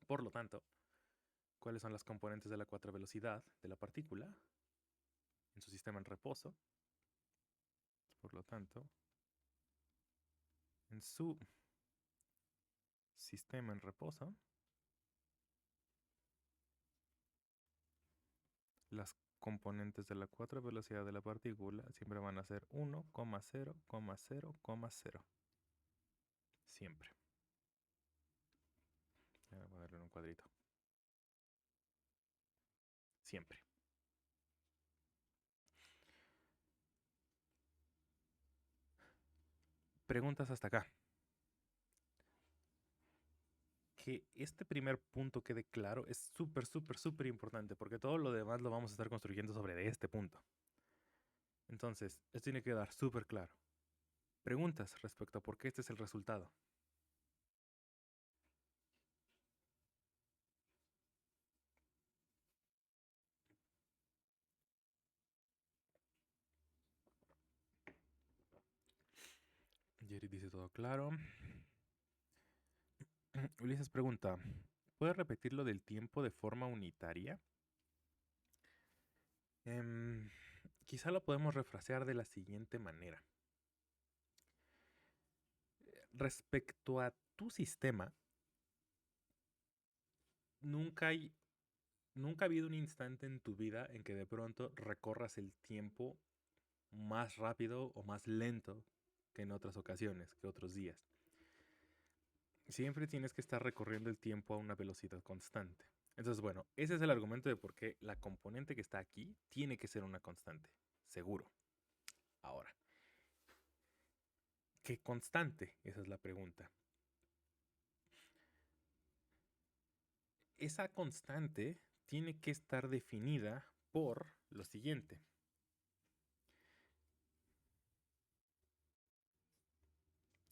Por lo tanto, ¿cuáles son las componentes de la cuatro velocidad de la partícula en su sistema en reposo? Por lo tanto, en su sistema en reposo, las componentes de la cuatro velocidad de la partícula siempre van a ser 1,0,0,0. Siempre. Voy a ponerlo en un cuadrito. Siempre. Preguntas hasta acá. Que este primer punto quede claro es súper, súper, súper importante porque todo lo demás lo vamos a estar construyendo sobre de este punto. Entonces, esto tiene que quedar súper claro. Preguntas respecto a por qué este es el resultado. Jerry dice todo claro. Ulises pregunta, ¿puedes repetir lo del tiempo de forma unitaria? Quizá lo podemos refrasear de la siguiente manera. Respecto a tu sistema, nunca ha habido un instante en tu vida en que de pronto recorras el tiempo más rápido o más lento que en otras ocasiones, que otros días. Siempre tienes que estar recorriendo el tiempo a una velocidad constante. Entonces, bueno, ese es el argumento de por qué la componente que está aquí tiene que ser una constante, seguro. Ahora, ¿qué constante? Esa es la pregunta. Esa constante tiene que estar definida por lo siguiente.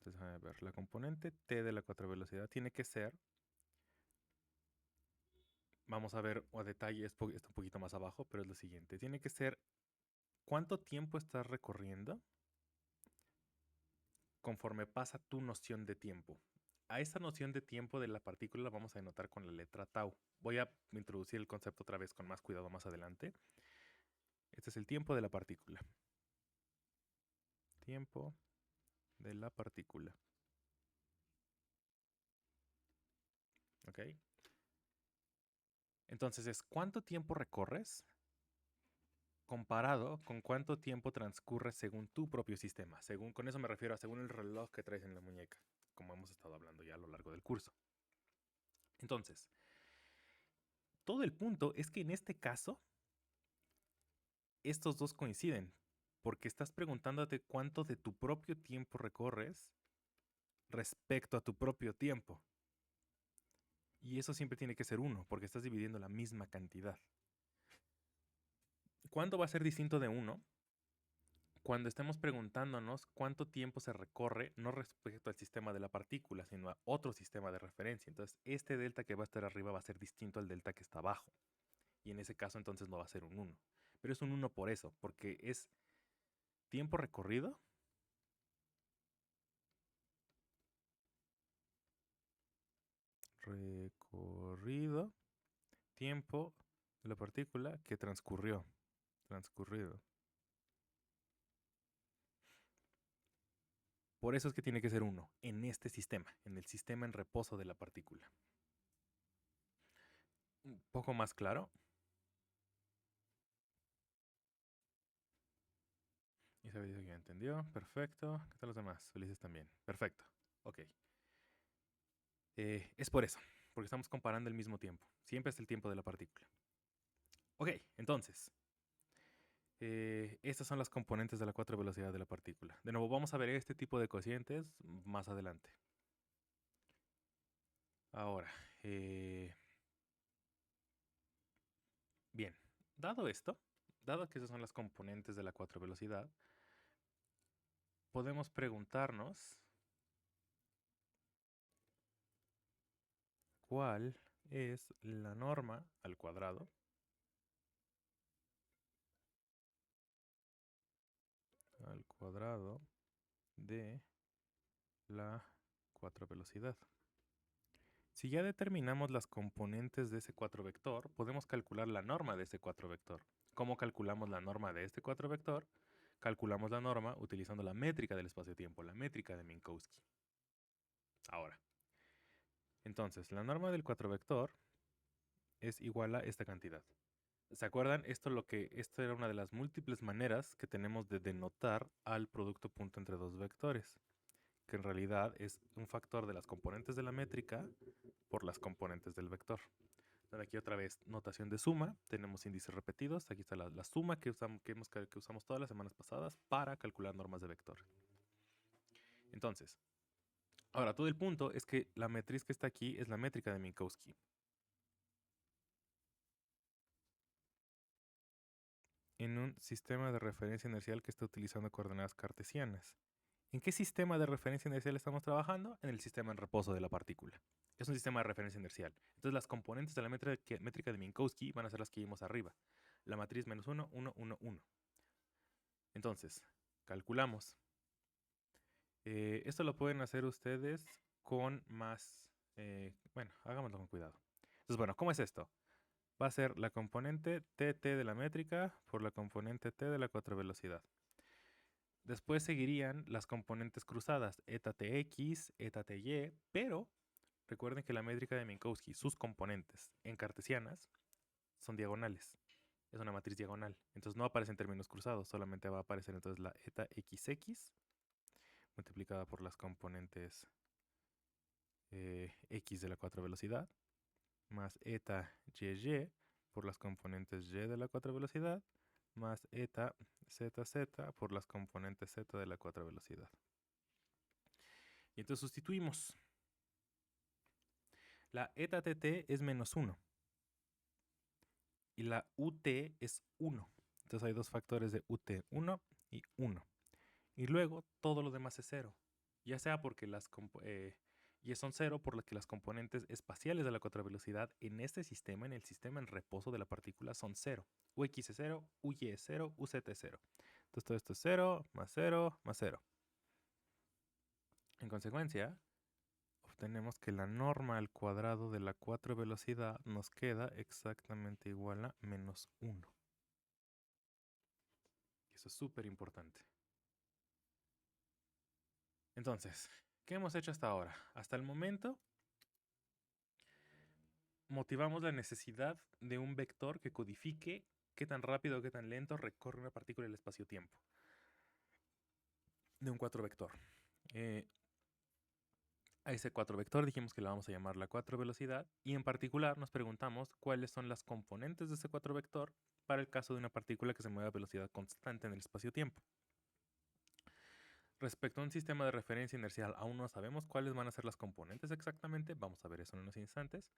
Entonces, a ver, la componente t de la cuatro velocidad tiene que ser vamos a ver a detalle, está un poquito más abajo, pero es lo siguiente. Tiene que ser cuánto tiempo estás recorriendo conforme pasa tu noción de tiempo. A esa noción de tiempo de la partícula la vamos a denotar con la letra tau. Voy a introducir el concepto otra vez con más cuidado más adelante. Este es el tiempo de la partícula. Tiempo de la partícula. ¿Ok? Entonces es cuánto tiempo recorres comparado con cuánto tiempo transcurre según tu propio sistema. Con eso me refiero a según el reloj que traes en la muñeca, como hemos estado hablando ya a lo largo del curso. Entonces, todo el punto es que en este caso, estos dos coinciden, porque estás preguntándote cuánto de tu propio tiempo recorres respecto a tu propio tiempo. Y eso siempre tiene que ser 1, porque estás dividiendo la misma cantidad. ¿Cuándo va a ser distinto de 1? Cuando estemos preguntándonos cuánto tiempo se recorre, no respecto al sistema de la partícula, sino a otro sistema de referencia. Entonces, este delta que va a estar arriba va a ser distinto al delta que está abajo. Y en ese caso, entonces no va a ser un 1. Pero es un 1 por eso, porque es tiempo recorrido tiempo de la partícula que transcurrido. Por eso es que tiene que ser 1 en este sistema, en el sistema en reposo de la partícula. Un poco más claro. Isabel dice que ya entendió. Perfecto. ¿Qué tal los demás? Felices también. Perfecto. Ok. Es por eso, porque estamos comparando el mismo tiempo. Siempre es el tiempo de la partícula. Ok, entonces, estas son las componentes de la 4 velocidad de la partícula. De nuevo, vamos a ver este tipo de cocientes más adelante. Ahora, bien, dado esto, dado que esas son las componentes de la 4 velocidad, podemos preguntarnos cuál es la norma al cuadrado de la 4 velocidad. Si ya determinamos las componentes de ese 4 vector, podemos calcular la norma de ese 4 vector. ¿Cómo calculamos la norma de este 4 vector? Calculamos la norma utilizando la métrica del espacio-tiempo, la métrica de Minkowski. Ahora, entonces, la norma del 4 vector es igual a esta cantidad. ¿Se acuerdan? Esto era una de las múltiples maneras que tenemos de denotar al producto punto entre dos vectores, que en realidad es un factor de las componentes de la métrica por las componentes del vector. Aquí otra vez, notación de suma, tenemos índices repetidos, aquí está la suma que usamos todas las semanas pasadas para calcular normas de vector. Entonces, ahora todo el punto es que la matriz que está aquí es la métrica de Minkowski. En un sistema de referencia inercial que está utilizando coordenadas cartesianas. ¿En qué sistema de referencia inercial estamos trabajando? En el sistema en reposo de la partícula. Es un sistema de referencia inercial. Entonces las componentes de la métrica de Minkowski van a ser las que vimos arriba. La matriz menos 1, 1, 1, 1. Entonces, calculamos. Esto lo pueden hacer ustedes con más... bueno, hagámoslo con cuidado. Entonces, bueno, ¿cómo es esto? Va a ser la componente TT de la métrica por la componente T de la 4 velocidad. Después seguirían las componentes cruzadas, eta tx, eta ty, pero recuerden que la métrica de Minkowski, sus componentes en cartesianas, son diagonales. Es una matriz diagonal. Entonces no aparece en términos cruzados, solamente va a aparecer entonces la eta xx multiplicada por las componentes x de la 4 velocidad, más eta y por las componentes y de la 4 velocidad, más eta zz por las componentes z de la 4 velocidad. Y entonces sustituimos. La eta tt es menos 1. Y la ut es 1. Entonces hay dos factores de ut, 1 y 1. Y luego todo lo demás es 0. Ya sea porque Y son 0 por lo que las componentes espaciales de la 4 velocidad en este sistema, en el sistema en reposo de la partícula, son 0. Ux es 0, Uy es 0, Uz es 0. Entonces todo esto es 0, más 0, más 0. En consecuencia, obtenemos que la norma al cuadrado de la 4 velocidad nos queda exactamente igual a menos 1. Eso es súper importante. Entonces, ¿qué hemos hecho hasta ahora? Hasta el momento, motivamos la necesidad de un vector que codifique qué tan rápido o qué tan lento recorre una partícula el espacio-tiempo. De un 4 vector. A ese 4 vector dijimos que le vamos a llamar la 4 velocidad y en particular nos preguntamos cuáles son las componentes de ese 4 vector para el caso de una partícula que se mueve a velocidad constante en el espacio-tiempo. Respecto a un sistema de referencia inercial, aún no sabemos cuáles van a ser las componentes exactamente, vamos a ver eso en unos instantes,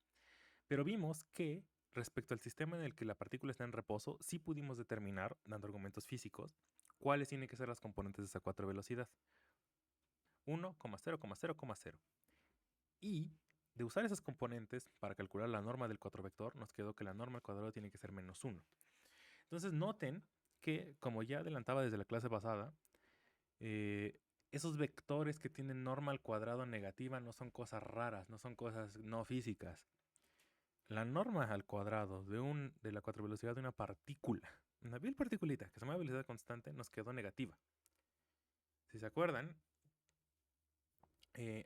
pero vimos que respecto al sistema en el que la partícula está en reposo, sí pudimos determinar, dando argumentos físicos, cuáles tienen que ser las componentes de esa 4 velocidad. 1,0,0,0. Y de usar esas componentes para calcular la norma del 4 vector, nos quedó que la norma al cuadrado tiene que ser menos 1. Entonces noten que, como ya adelantaba desde la clase pasada, esos vectores que tienen norma al cuadrado negativa no son cosas raras, no son cosas no físicas. La norma al cuadrado de la 4 velocidad de una partícula, una vil particulita que se mueve a velocidad constante, nos quedó negativa. Si se acuerdan,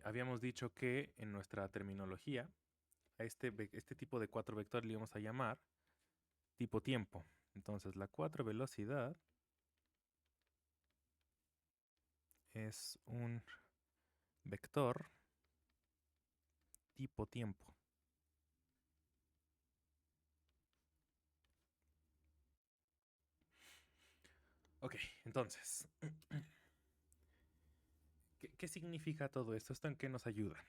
habíamos dicho que en nuestra terminología a este tipo de 4 vectores le íbamos a llamar tipo tiempo. Entonces la 4 velocidad es un vector tipo tiempo. Ok, entonces, ¿qué significa todo esto? ¿Esto en qué nos ayuda?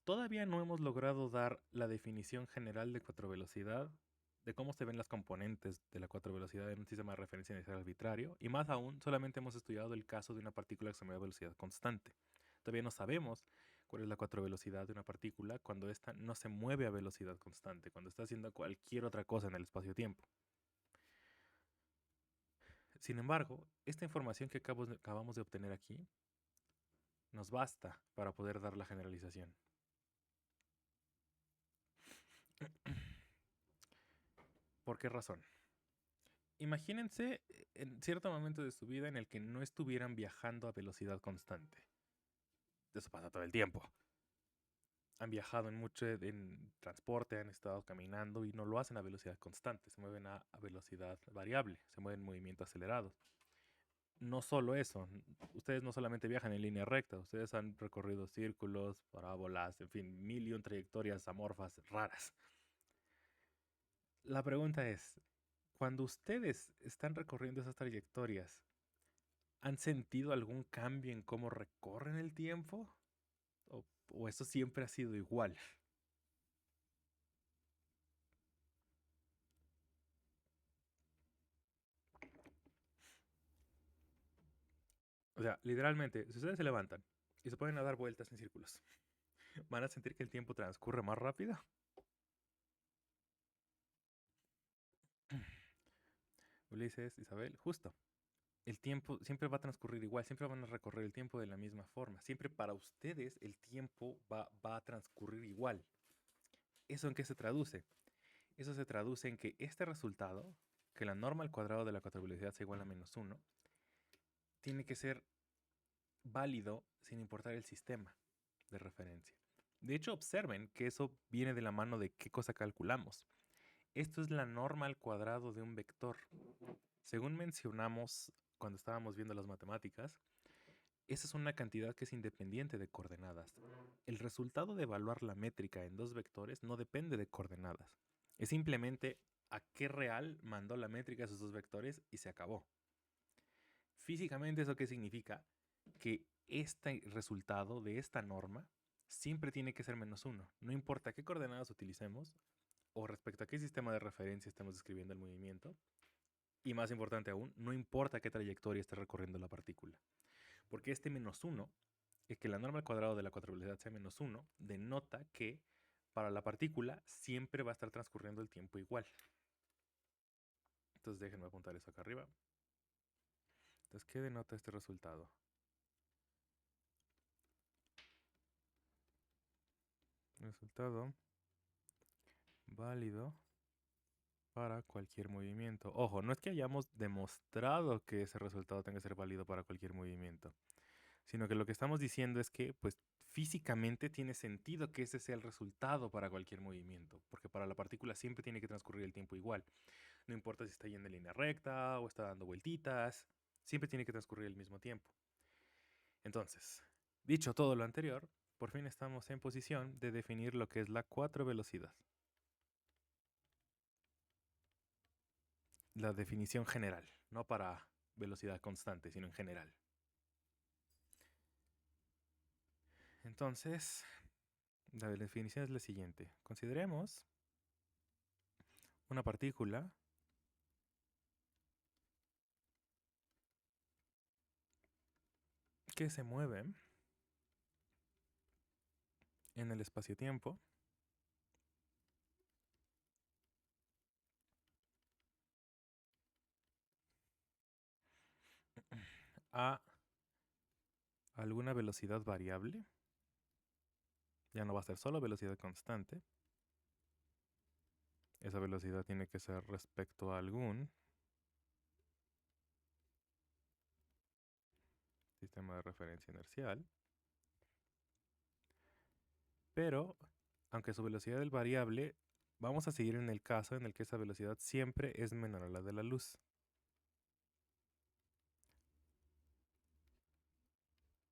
Todavía no hemos logrado dar la definición general de 4 velocidad, de cómo se ven las componentes de la 4 velocidad en un sistema de referencia inicial arbitrario, y más aún, solamente hemos estudiado el caso de una partícula que se mueve a velocidad constante. Todavía no sabemos cuál es la 4 velocidad de una partícula cuando ésta no se mueve a velocidad constante, cuando está haciendo cualquier otra cosa en el espacio-tiempo. Sin embargo, esta información que acabamos de obtener aquí nos basta para poder dar la generalización. ¿Por qué razón? Imagínense en cierto momento de su vida en el que no estuvieran viajando a velocidad constante. Eso pasa todo el tiempo. Han viajado en transporte, han estado caminando y no lo hacen a velocidad constante, se mueven a velocidad variable, se mueven en movimiento acelerado. No solo eso, ustedes no solamente viajan en línea recta, ustedes han recorrido círculos, parábolas, en fin, mil y un trayectorias amorfas raras. La pregunta es, cuando ustedes están recorriendo esas trayectorias, ¿han sentido algún cambio en cómo recorren el tiempo? ¿O eso siempre ha sido igual? O sea, literalmente, si ustedes se levantan y se ponen a dar vueltas en círculos, ¿van a sentir que el tiempo transcurre más rápido? Ulises, Isabel, justo. El tiempo siempre va a transcurrir igual, siempre van a recorrer el tiempo de la misma forma. Siempre para ustedes el tiempo va a transcurrir igual. ¿Eso en qué se traduce? Eso se traduce en que este resultado, que la norma al cuadrado de la 4 velocidad sea igual a menos 1, tiene que ser válido sin importar el sistema de referencia. De hecho, observen que eso viene de la mano de qué cosa calculamos. Esto es la norma al cuadrado de un vector. Según mencionamos cuando estábamos viendo las matemáticas, esa es una cantidad que es independiente de coordenadas. El resultado de evaluar la métrica en dos vectores no depende de coordenadas. Es simplemente a qué real mandó la métrica a esos dos vectores y se acabó. Físicamente, ¿eso qué significa? Que este resultado de esta norma siempre tiene que ser menos 1. No importa qué coordenadas utilicemos o respecto a qué sistema de referencia estemos describiendo el movimiento. Y más importante aún, no importa qué trayectoria esté recorriendo la partícula. Porque este menos 1 que la norma al cuadrado de la cuatro velocidad sea menos 1 denota que para la partícula siempre va a estar transcurriendo el tiempo igual. Entonces déjenme apuntar eso acá arriba. Entonces, ¿qué denota este resultado? Resultado válido para cualquier movimiento. Ojo, no es que hayamos demostrado que ese resultado tenga que ser válido para cualquier movimiento, sino que lo que estamos diciendo es que, pues, físicamente tiene sentido que ese sea el resultado para cualquier movimiento, porque para la partícula siempre tiene que transcurrir el tiempo igual. No importa si está yendo en línea recta o está dando vueltitas, siempre tiene que transcurrir el mismo tiempo. Entonces, dicho todo lo anterior, por fin estamos en posición de definir lo que es la cuatro velocidad. La definición general, no para velocidad constante, sino en general. Entonces, la definición es la siguiente. Consideremos una partícula que se mueve en el espacio-tiempo a alguna velocidad variable. Ya no va a ser solo velocidad constante. Esa velocidad tiene que ser respecto a algún sistema de referencia inercial. Pero, aunque su velocidad es variable, vamos a seguir en el caso en el que esa velocidad siempre es menor a la de la luz.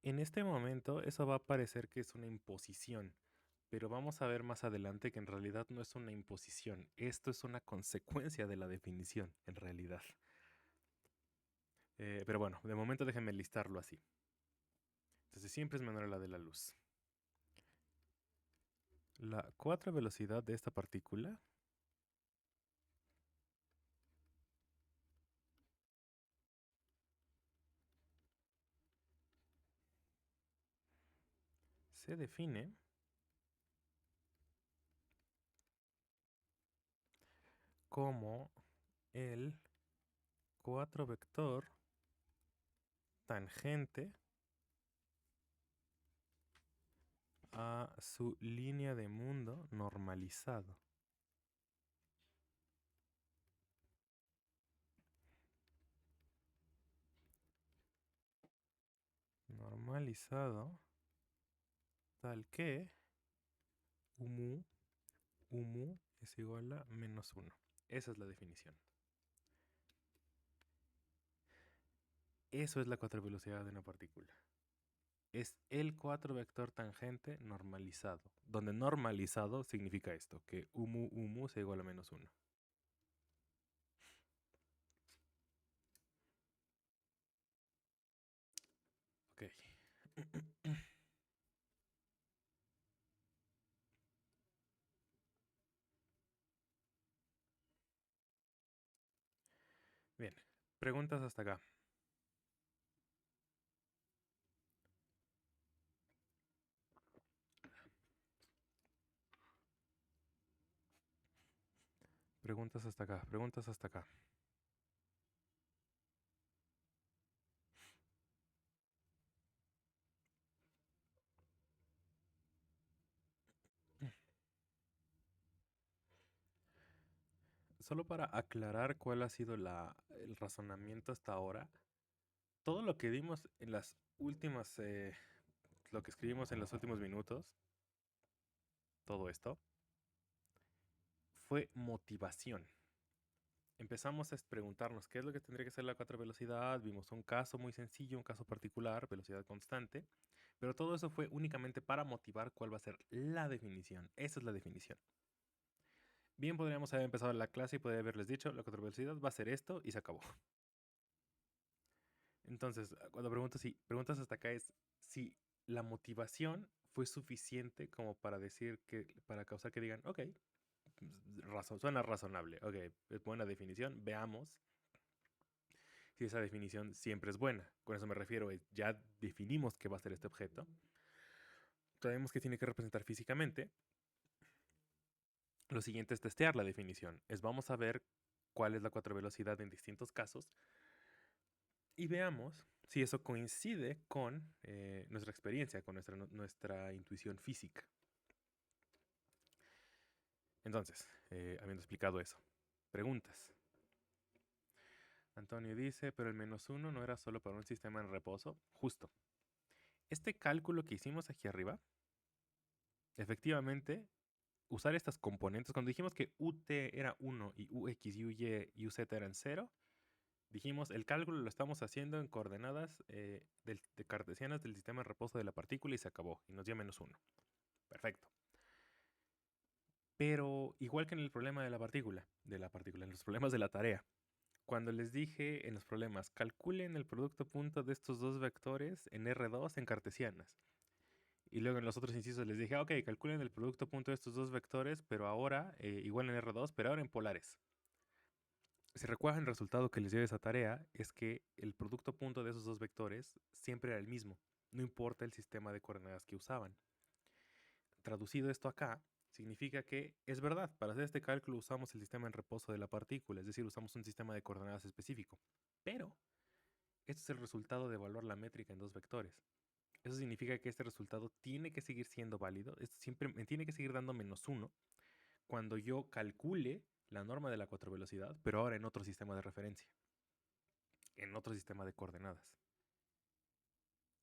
En este momento eso va a parecer que es una imposición, pero vamos a ver más adelante que en realidad no es una imposición. Esto es una consecuencia de la definición, en realidad. Pero bueno, de momento déjenme listarlo así. Entonces siempre es menor a la de la luz. La cuatro velocidad de esta partícula se define como el 4 vector tangente a su línea de mundo normalizado. Normalizado tal que mu es igual a menos 1. Esa es la definición. Eso es la cuatro velocidad de una partícula. Es el 4 vector tangente normalizado, donde normalizado significa esto, que mu sea igual a menos 1. Ok. Bien, preguntas hasta acá. Preguntas hasta acá, preguntas hasta acá. Solo para aclarar cuál ha sido el razonamiento hasta ahora, todo lo que dimos en las últimas, lo que escribimos en los últimos minutos, todo esto, fue motivación. Empezamos a preguntarnos qué es lo que tendría que ser la cuatro velocidad, vimos un caso muy sencillo, un caso particular, velocidad constante, pero todo eso fue únicamente para motivar cuál va a ser la definición. Esa es la definición. Bien, podríamos haber empezado la clase y podría haberles dicho, la cuatro velocidad va a ser esto y se acabó. Entonces, cuando preguntas hasta acá es si la motivación fue suficiente como para decir que, para causar que digan, ok, suena razonable, ok, es buena definición, veamos. si esa definición siempre es buena. Con eso me refiero, ya definimos qué va a ser este objeto, sabemos que tiene que representar físicamente. Lo siguiente es testear la definición. Vamos a ver cuál es la 4 velocidad en distintos casos y veamos si eso coincide con nuestra experiencia, con nuestra intuición física. Entonces, habiendo explicado eso, preguntas. Antonio dice, pero el -1 no era solo para un sistema en reposo. Justo. Este cálculo que hicimos aquí arriba, efectivamente, usar estas componentes, cuando dijimos que UT era 1 y UX, UY y UZ eran 0, dijimos el cálculo lo estamos haciendo en coordenadas de cartesianas del sistema en reposo de la partícula y se acabó, y nos dio -1. Perfecto. Pero igual que en el problema de la partícula, en los problemas de la tarea, cuando les dije en los problemas, calculen el producto punto de estos dos vectores en R2 en cartesianas. Y luego en los otros incisos les dije, ok, calculen el producto punto de estos dos vectores, pero ahora, igual en R2, pero ahora en polares. Si recuerdan, el resultado que les dio esa tarea es que el producto punto de esos dos vectores siempre era el mismo, no importa el sistema de coordenadas que usaban. Traducido esto acá, significa que es verdad, para hacer este cálculo usamos el sistema en reposo de la partícula, es decir, usamos un sistema de coordenadas específico. Pero este es el resultado de evaluar la métrica en dos vectores. Eso significa que este resultado tiene que seguir siendo válido, esto siempre me tiene que seguir dando -1 cuando yo calcule la norma de la 4 velocidad, pero ahora en otro sistema de referencia, en otro sistema de coordenadas.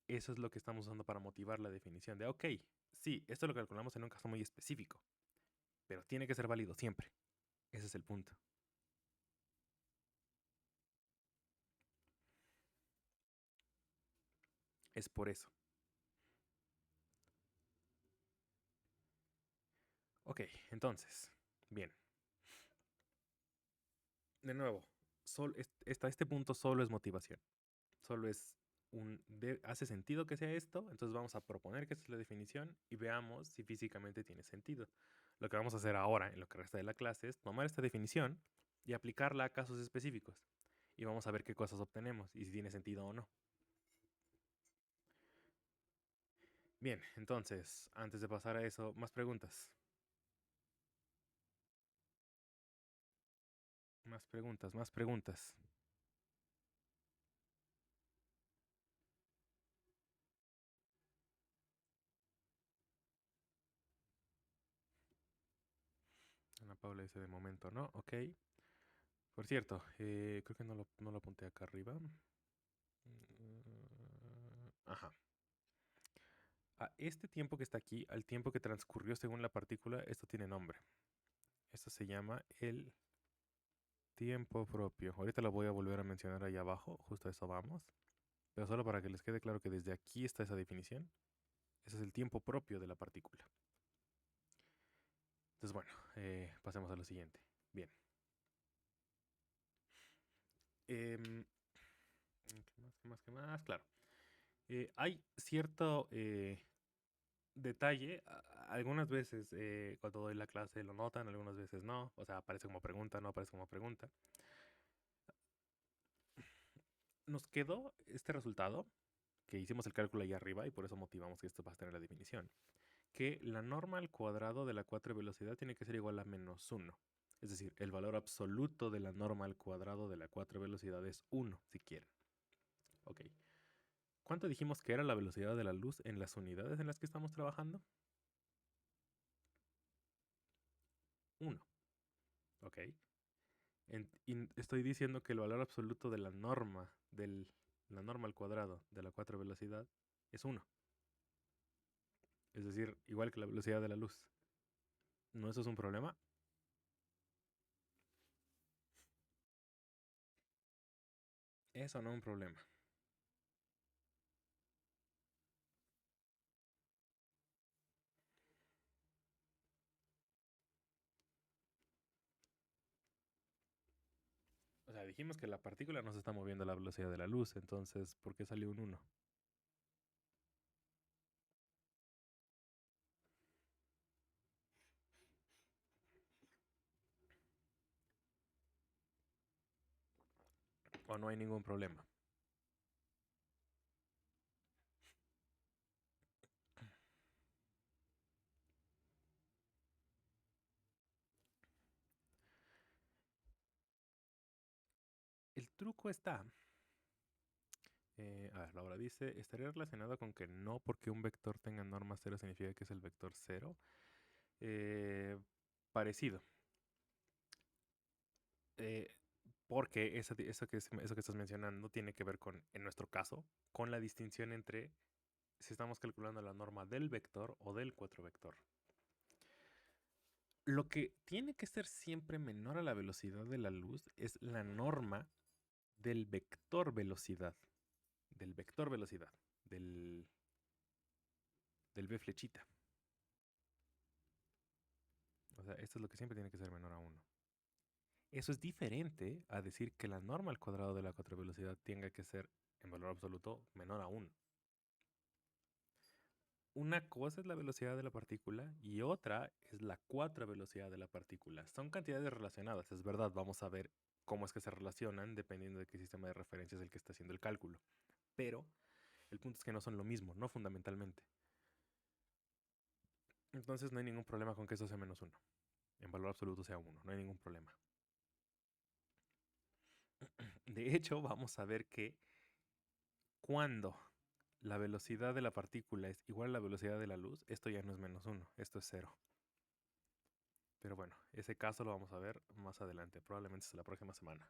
Eso es lo que estamos usando para motivar la definición de, ok, sí, esto lo calculamos en un caso muy específico, pero tiene que ser válido siempre. Ese es el punto. Es por eso. Ok, entonces, bien. De nuevo, hasta este punto solo es motivación. Solo es hace sentido que sea esto, entonces vamos a proponer que esta es la definición y veamos si físicamente tiene sentido. Lo que vamos a hacer ahora, en lo que resta de la clase, es tomar esta definición y aplicarla a casos específicos. Y vamos a ver qué cosas obtenemos y si tiene sentido o no. Bien, entonces, antes de pasar a eso, más preguntas. Más preguntas, más preguntas. Ana Paula dice de momento no, ok. Por cierto, creo que no lo apunté acá arriba. Ajá. A este tiempo que está aquí, al tiempo que transcurrió según la partícula, esto tiene nombre. Esto se llama el tiempo propio. Ahorita lo voy a volver a mencionar ahí abajo, justo a eso vamos. Pero solo para que les quede claro que desde aquí está esa definición. Ese es el tiempo propio de la partícula. Entonces, bueno, pasemos a lo siguiente. Bien. ¿Qué más? Claro. Hay cierto detalle. Algunas veces cuando doy la clase lo notan, algunas veces no. O sea, aparece como pregunta, no aparece como pregunta. Nos quedó este resultado, que hicimos el cálculo ahí arriba y por eso motivamos que esto va a tener la definición, que la norma al cuadrado de la 4 velocidad tiene que ser igual a -1. Es decir, el valor absoluto de la norma al cuadrado de la 4 velocidad es 1, si quieren. Ok. ¿Cuánto dijimos que era la velocidad de la luz en las unidades en las que estamos trabajando? 1. Ok. Y estoy diciendo que el valor absoluto de la norma al cuadrado de la 4 velocidad es 1. Es decir, igual que la velocidad de la luz. ¿No eso es un problema? Eso no es un problema. O sea, dijimos que la partícula no se está moviendo a la velocidad de la luz, entonces, ¿por qué salió un 1? no hay ningún problema. El truco está, a ver, Laura dice, ¿estaría relacionado con que no porque un vector tenga norma cero significa que es el vector cero? Parecido. Eh, Porque eso que estás mencionando tiene que ver con, en nuestro caso, con la distinción entre si estamos calculando la norma del vector o del cuatro vector. Lo que tiene que ser siempre menor a la velocidad de la luz es la norma del vector velocidad. Del vector velocidad. Del v flechita. O sea, esto es lo que siempre tiene que ser menor a 1. Eso es diferente a decir que la norma al cuadrado de la cuatro velocidad tenga que ser en valor absoluto menor a 1. Una cosa es la velocidad de la partícula y otra es la cuatro velocidad de la partícula. Son cantidades relacionadas, es verdad, vamos a ver cómo es que se relacionan dependiendo de qué sistema de referencia es el que está haciendo el cálculo. Pero el punto es que no son lo mismo, no fundamentalmente. Entonces no hay ningún problema con que eso sea menos 1. En valor absoluto sea 1, no hay ningún problema. De hecho, vamos a ver que cuando la velocidad de la partícula es igual a la velocidad de la luz, esto ya no es menos 1, esto es 0. Pero bueno, ese caso lo vamos a ver más adelante, probablemente hasta la próxima semana.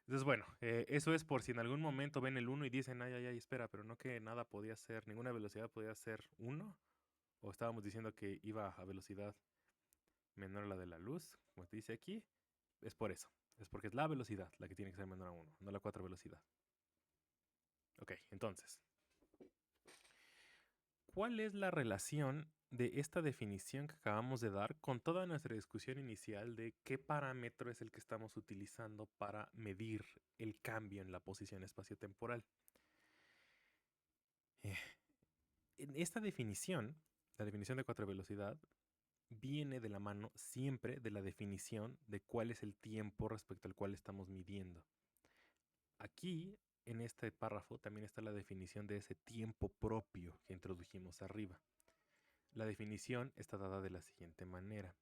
Entonces, bueno, eso es por si en algún momento ven el 1 y dicen, ay, ay, ay, espera, pero no que nada podía ser, ninguna velocidad podía ser 1. O estábamos diciendo que iba a velocidad menor a la de la luz, como te dice aquí. Es por eso. Es porque es la velocidad la que tiene que ser menor a 1, no la cuatro velocidad. Ok, entonces, ¿cuál es la relación de esta definición que acabamos de dar con toda nuestra discusión inicial de qué parámetro es el que estamos utilizando para medir el cambio en la posición espaciotemporal? Eh, En esta definición, la definición de cuatro velocidad, viene de la mano siempre de la definición de cuál es el tiempo respecto al cual estamos midiendo. Aquí, en este párrafo, también está la definición de ese tiempo propio que introdujimos arriba. La definición está dada de la siguiente manera.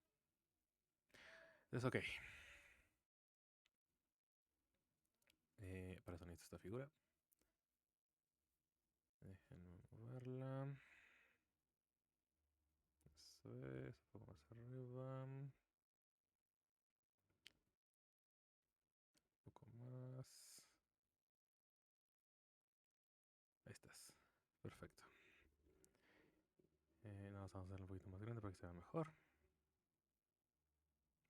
Entonces, ok. Para eso necesito esta figura. Déjenme moverla. Eso es, un poco más arriba. Un poco más. Ahí estás. Perfecto. Nada más vamos a hacerlo un poquito más grande para que se vea mejor.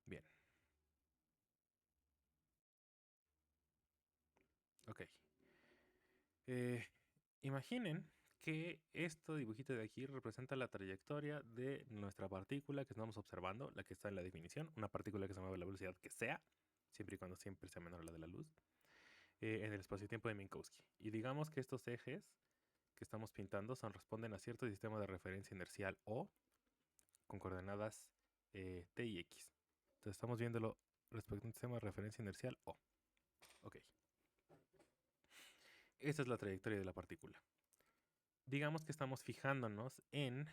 Bien. Ok. Imaginen que este dibujito de aquí representa la trayectoria de nuestra partícula que estamos observando, la que está en la definición, una partícula que se mueve a la velocidad que sea, siempre y cuando siempre sea menor a la de la luz, en el espacio-tiempo de Minkowski. Y digamos que estos ejes que estamos pintando responden a cierto sistema de referencia inercial O con coordenadas T y X. Entonces estamos viéndolo respecto a un sistema de referencia inercial O. Ok. Esta es la trayectoria de la partícula. Digamos que estamos fijándonos en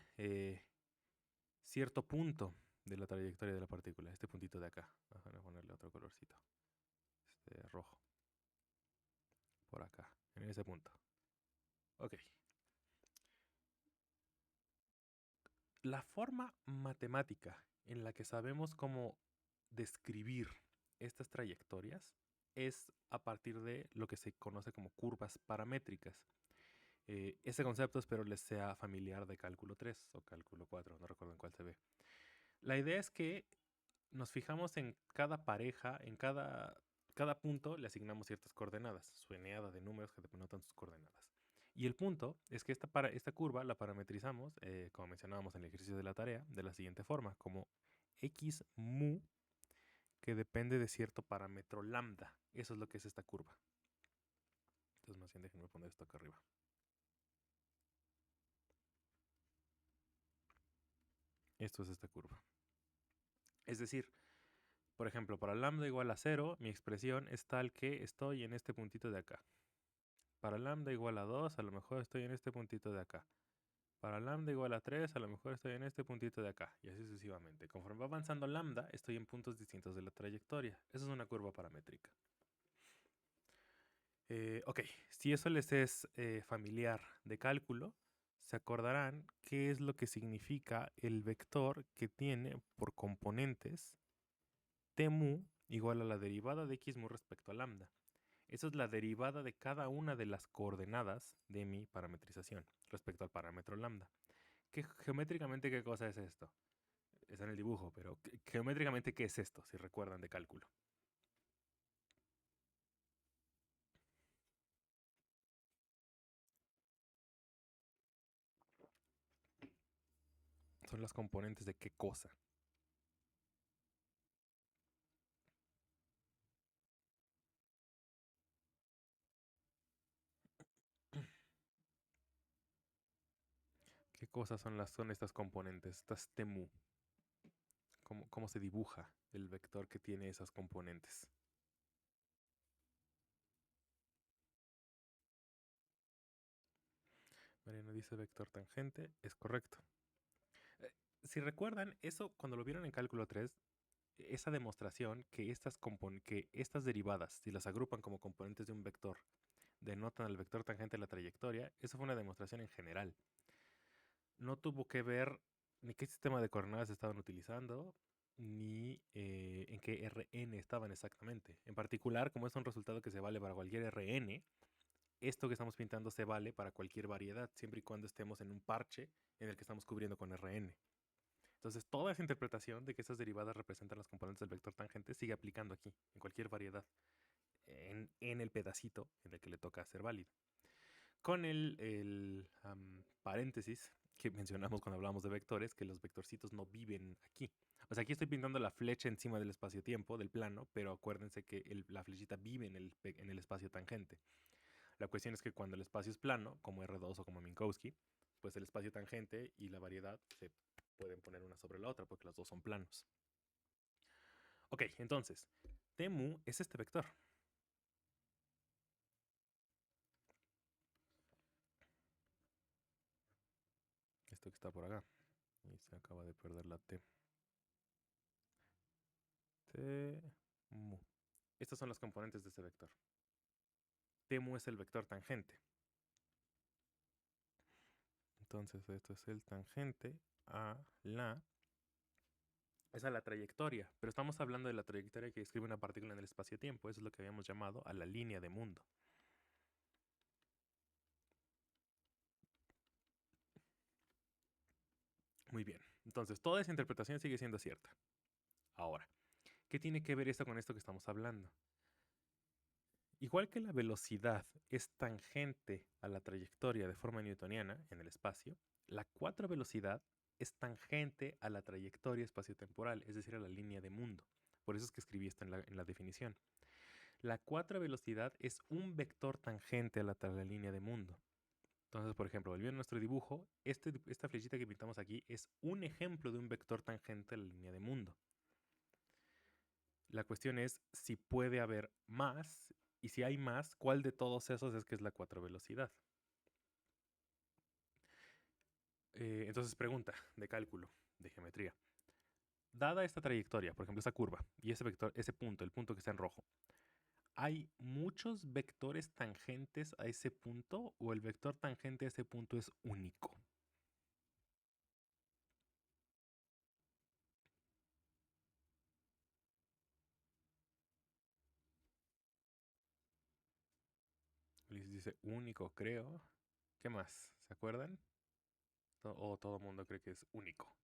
cierto punto de la trayectoria de la partícula, este puntito de acá. Déjame ponerle otro colorcito, este rojo, por acá, en ese punto. Ok. La forma matemática en la que sabemos cómo describir estas trayectorias es a partir de lo que se conoce como curvas paramétricas. Ese concepto espero les sea familiar de cálculo 3 o cálculo 4, no recuerdo en cuál se ve. La idea es que nos fijamos en cada pareja, en cada punto le asignamos ciertas coordenadas, su eneada de números que denotan sus coordenadas. Y el punto es que esta curva la parametrizamos, como mencionábamos en el ejercicio de la tarea, de la siguiente forma, como x mu que depende de cierto parámetro lambda. Eso es lo que es esta curva. Entonces más bien déjenme poner esto acá arriba. Esto es esta curva. Es decir, Por ejemplo, para lambda igual a 0, mi expresión es tal que estoy en este puntito de acá. Para lambda igual a 2, a lo mejor estoy en este puntito de acá. Para lambda igual a 3, a lo mejor estoy en este puntito de acá. Y así sucesivamente. Conforme va avanzando lambda, estoy en puntos distintos de la trayectoria. Esa es una curva paramétrica. Ok, si eso les es familiar de cálculo, se acordarán qué es lo que significa el vector que tiene por componentes t mu igual a la derivada de x mu respecto a lambda. Eso es la derivada de cada una de las coordenadas de mi parametrización respecto al parámetro lambda. Geométricamente, ¿qué cosa es esto? Está en el dibujo, pero geométricamente, ¿qué es esto? Si recuerdan de cálculo. Son las componentes de qué cosa. ¿Qué cosas son estas componentes? Estas temu. ¿Cómo se dibuja el vector que tiene esas componentes? Mariano dice vector tangente. Es correcto. Si recuerdan, eso cuando lo vieron en cálculo 3, esa demostración que estas derivadas, si las agrupan como componentes de un vector, denotan al vector tangente de la trayectoria, eso fue una demostración en general. No tuvo que ver ni qué sistema de coordenadas estaban utilizando, ni en qué Rn estaban exactamente. En particular, como es un resultado que se vale para cualquier Rn, esto que estamos pintando se vale para cualquier variedad, siempre y cuando estemos en un parche en el que estamos cubriendo con Rn. Entonces, toda esa interpretación de que esas derivadas representan las componentes del vector tangente sigue aplicando aquí, en cualquier variedad, en el pedacito en el que le toca ser válido. Con el paréntesis que mencionamos cuando hablamos de vectores, que los vectorcitos no viven aquí. O sea, aquí estoy pintando la flecha encima del espacio-tiempo, del plano, pero acuérdense que la flechita vive en el espacio tangente. La cuestión es que cuando el espacio es plano, como R2 o como Minkowski, pues el espacio tangente y la variedad se pueden poner una sobre la otra porque los dos son planos. Ok, entonces, Temu es este vector. Esto que está por acá. Y se acaba de perder la T. Temu. Estas son las componentes de ese vector. Temu es el vector tangente. Entonces, esto es el tangente a la... Es a la trayectoria, pero estamos hablando de la trayectoria que describe una partícula en el espacio-tiempo. Eso es lo que habíamos llamado a la línea de mundo. Muy bien. Entonces, toda esa interpretación sigue siendo cierta. Ahora, ¿qué tiene que ver esto con esto que estamos hablando? Igual que la velocidad es tangente a la trayectoria de forma newtoniana en el espacio, la 4 velocidad es tangente a la trayectoria espaciotemporal, es decir, a la línea de mundo. Por eso es que escribí esto en la definición. La 4 velocidad es un vector tangente a la línea de mundo. Entonces, por ejemplo, volviendo a nuestro dibujo, esta flechita que pintamos aquí es un ejemplo de un vector tangente a la línea de mundo. La cuestión es si puede haber más, y si hay más, ¿cuál de todos esos es que es la 4 velocidad? Entonces, pregunta de cálculo, de geometría. Dada esta trayectoria, por ejemplo, esta curva, y ese vector, ese punto, el punto que está en rojo, ¿hay muchos vectores tangentes a ese punto o el vector tangente a ese punto es único? Luis dice único, creo. ¿Qué más? ¿Se acuerdan? ¿O todo el mundo cree que es único?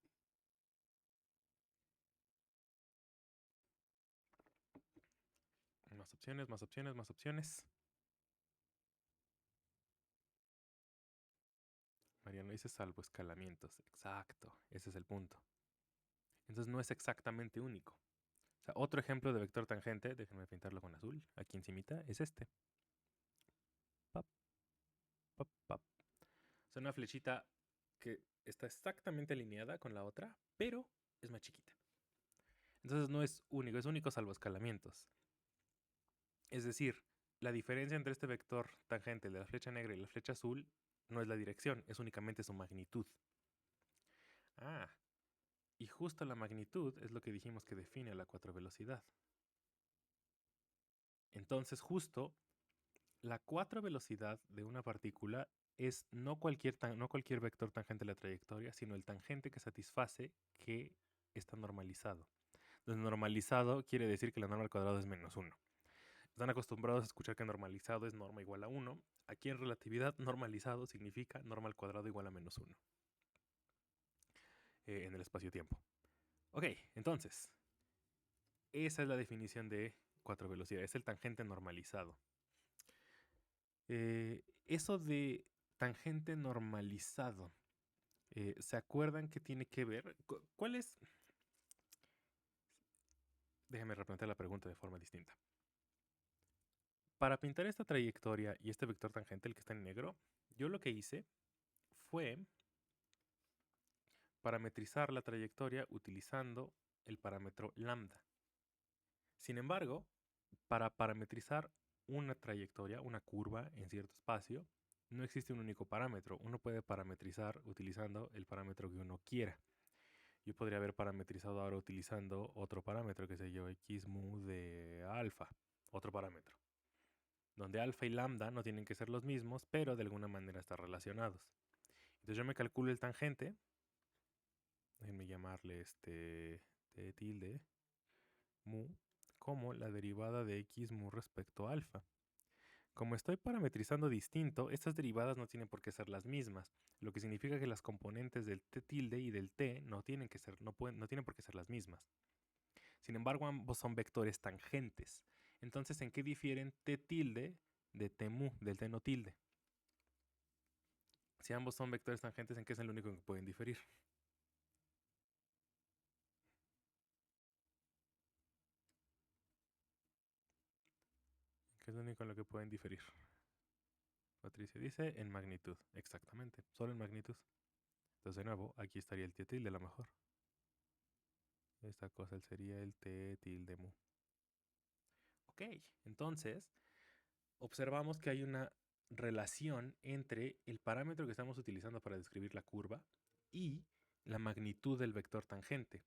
Más opciones, más opciones, más opciones. Mariano dice salvo escalamientos. Exacto, ese es el punto. Entonces no es exactamente único. O sea, otro ejemplo de vector tangente, déjenme pintarlo con azul, aquí encimita, es este. Pap, pap, pap. O sea, una flechita que está exactamente alineada con la otra, pero es más chiquita. Entonces no es único salvo escalamientos. Es decir, la diferencia entre este vector tangente de la flecha negra y la flecha azul no es la dirección, es únicamente su magnitud. Ah, y justo la magnitud es lo que dijimos que define la 4 velocidad. Entonces justo la 4 velocidad de una partícula es no cualquier vector tangente de la trayectoria, sino el tangente que satisface que está normalizado. Entonces, normalizado quiere decir que la norma al cuadrado es -1. Están acostumbrados a escuchar que normalizado es norma igual a 1. Aquí en relatividad, normalizado significa norma al cuadrado igual a -1 en el espacio-tiempo. Ok, entonces, esa es la definición de 4 velocidades, es el tangente normalizado. Eso de tangente normalizado, ¿se acuerdan qué tiene que ver? ¿Cuál es? Déjame replantear la pregunta de forma distinta. Para pintar esta trayectoria y este vector tangente, el que está en negro, yo lo que hice fue parametrizar la trayectoria utilizando el parámetro lambda. Sin embargo, para parametrizar una trayectoria, una curva en cierto espacio, no existe un único parámetro. Uno puede parametrizar utilizando el parámetro que uno quiera. Yo podría haber parametrizado ahora utilizando otro parámetro, que sé yo, x mu de alfa, otro parámetro, donde alfa y lambda no tienen que ser los mismos, pero de alguna manera están relacionados. Entonces yo me calculo el tangente, déjenme llamarle t tilde mu, como la derivada de x mu respecto a alfa. Como estoy parametrizando distinto, estas derivadas no tienen por qué ser las mismas, lo que significa que las componentes del t tilde y del t no tienen por qué ser las mismas. Sin embargo, ambos son vectores tangentes. Entonces, ¿en qué difieren t tilde de t mu, del t no tilde? Si ambos son vectores tangentes, ¿en qué es el único en que pueden diferir? ¿Qué es lo único en lo que pueden diferir? Patricia dice en magnitud. Exactamente, solo en magnitud. Entonces, de nuevo, aquí estaría el t tilde a lo mejor. Esta cosa sería el t tilde mu. Ok, entonces observamos que hay una relación entre el parámetro que estamos utilizando para describir la curva y la magnitud del vector tangente.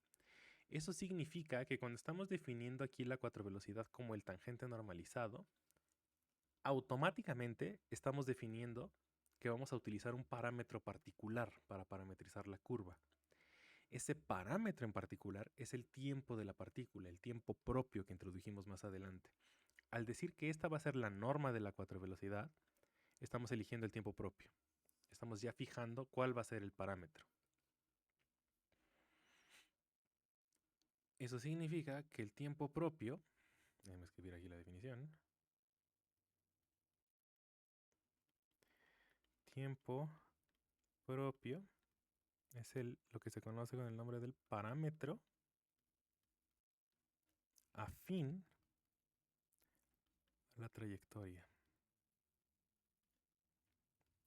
Eso significa que cuando estamos definiendo aquí la 4 velocidad como el tangente normalizado, automáticamente estamos definiendo que vamos a utilizar un parámetro particular para parametrizar la curva. Ese parámetro en particular es el tiempo de la partícula, el tiempo propio que introdujimos más adelante. Al decir que esta va a ser la norma de la 4 velocidad, estamos eligiendo el tiempo propio. Estamos ya fijando cuál va a ser el parámetro. Eso significa que el tiempo propio, déjame escribir aquí la definición, tiempo propio es lo que se conoce con el nombre del parámetro afín a la trayectoria.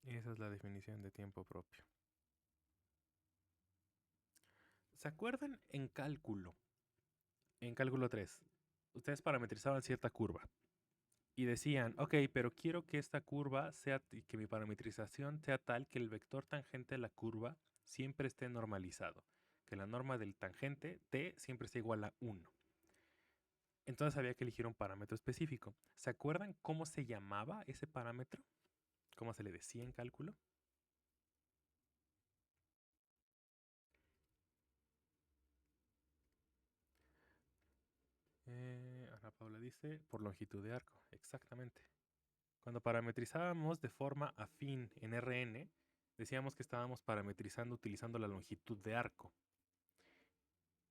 Esa es la definición de tiempo propio. ¿Se acuerdan en cálculo? En cálculo 3, ustedes parametrizaban cierta curva y decían, ok, pero quiero que esta curva que mi parametrización sea tal que el vector tangente de la curva siempre esté normalizado, que la norma del tangente t siempre esté igual a 1. Entonces había que elegir un parámetro específico. ¿Se acuerdan cómo se llamaba ese parámetro? ¿Cómo se le decía en cálculo? Ana Paula dice, por longitud de arco. Exactamente. Cuando parametrizábamos de forma afín en Rn, decíamos que estábamos parametrizando utilizando la longitud de arco.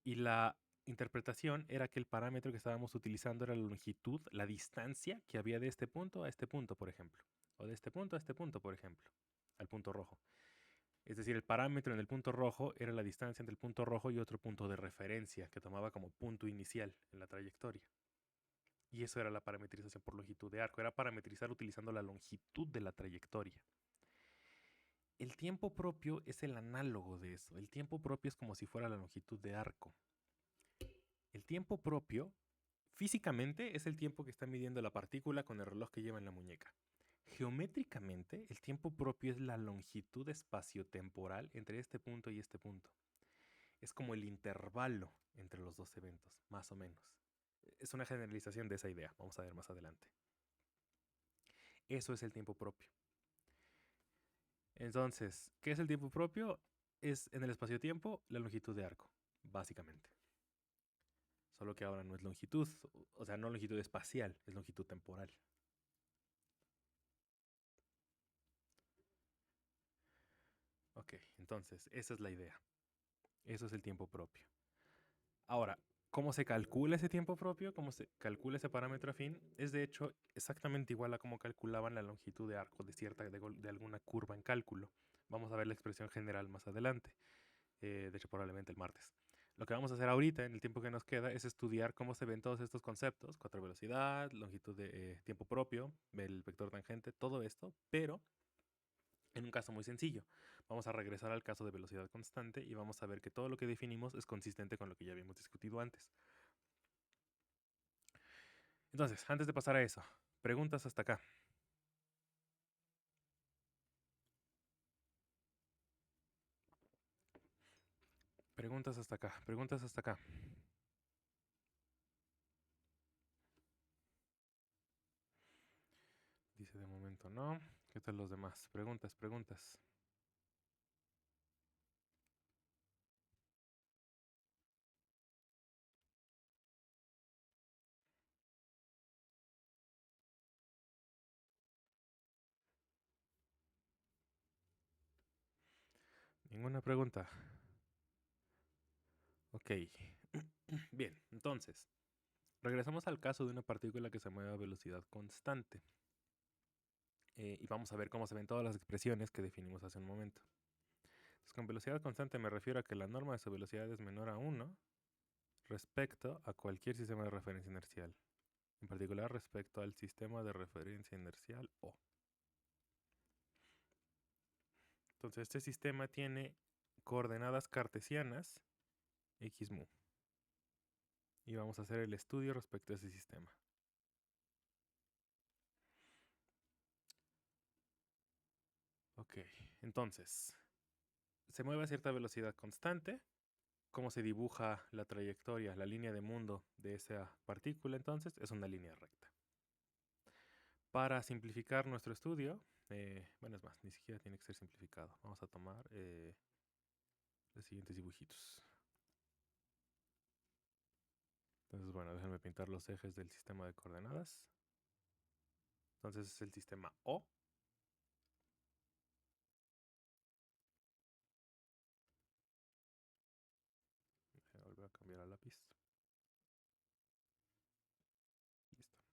Y la interpretación era que el parámetro que estábamos utilizando era la longitud, la distancia que había de este punto a este punto, por ejemplo. O de este punto a este punto, por ejemplo. Al punto rojo. Es decir, el parámetro en el punto rojo era la distancia entre el punto rojo y otro punto de referencia que tomaba como punto inicial en la trayectoria. Y eso era la parametrización por longitud de arco. Era parametrizar utilizando la longitud de la trayectoria. El tiempo propio es el análogo de eso. El tiempo propio es como si fuera la longitud de arco. El tiempo propio, físicamente, es el tiempo que está midiendo la partícula con el reloj que lleva en la muñeca. Geométricamente, el tiempo propio es la longitud espaciotemporal entre este punto y este punto. Es como el intervalo entre los dos eventos, más o menos. Es una generalización de esa idea, vamos a ver más adelante. Eso es el tiempo propio. Entonces, ¿qué es el tiempo propio? Es en el espacio-tiempo la longitud de arco, básicamente. Solo que ahora no es longitud, o sea, no longitud espacial, es longitud temporal. Ok, entonces, esa es la idea. Eso es el tiempo propio. Ahora, ¿cómo se calcula ese tiempo propio? ¿Cómo se calcula ese parámetro afín? Es de hecho exactamente igual a cómo calculaban la longitud de arco de alguna curva en cálculo. Vamos a ver la expresión general más adelante. De hecho, probablemente el martes. Lo que vamos a hacer ahorita, en el tiempo que nos queda, es estudiar cómo se ven todos estos conceptos: cuatro velocidad, longitud de tiempo propio, el vector tangente, todo esto, pero en un caso muy sencillo. Vamos a regresar al caso de velocidad constante y vamos a ver que todo lo que definimos es consistente con lo que ya habíamos discutido antes. Entonces, antes de pasar a eso, preguntas hasta acá. Preguntas hasta acá. Preguntas hasta acá. Dice de momento no. ¿Qué tal los demás? Preguntas, preguntas. Ninguna pregunta. Ok. Bien, entonces, regresamos al caso de una partícula que se mueve a velocidad constante. Y vamos a ver cómo se ven todas las expresiones que definimos hace un momento. Entonces, con velocidad constante me refiero a que la norma de su velocidad es menor a 1 respecto a cualquier sistema de referencia inercial. En particular respecto al sistema de referencia inercial O. Entonces, este sistema tiene coordenadas cartesianas x mu. Y vamos a hacer el estudio respecto a ese sistema. Ok, entonces, se mueve a cierta velocidad constante. ¿Cómo se dibuja la trayectoria, la línea de mundo de esa partícula? Entonces, es una línea recta. Para simplificar nuestro estudio, bueno, es más, ni siquiera tiene que ser simplificado. Vamos a tomar los siguientes dibujitos. Entonces, bueno, déjenme pintar los ejes del sistema de coordenadas. Entonces es el sistema O. Voy a volver a cambiar a lápiz. Listo.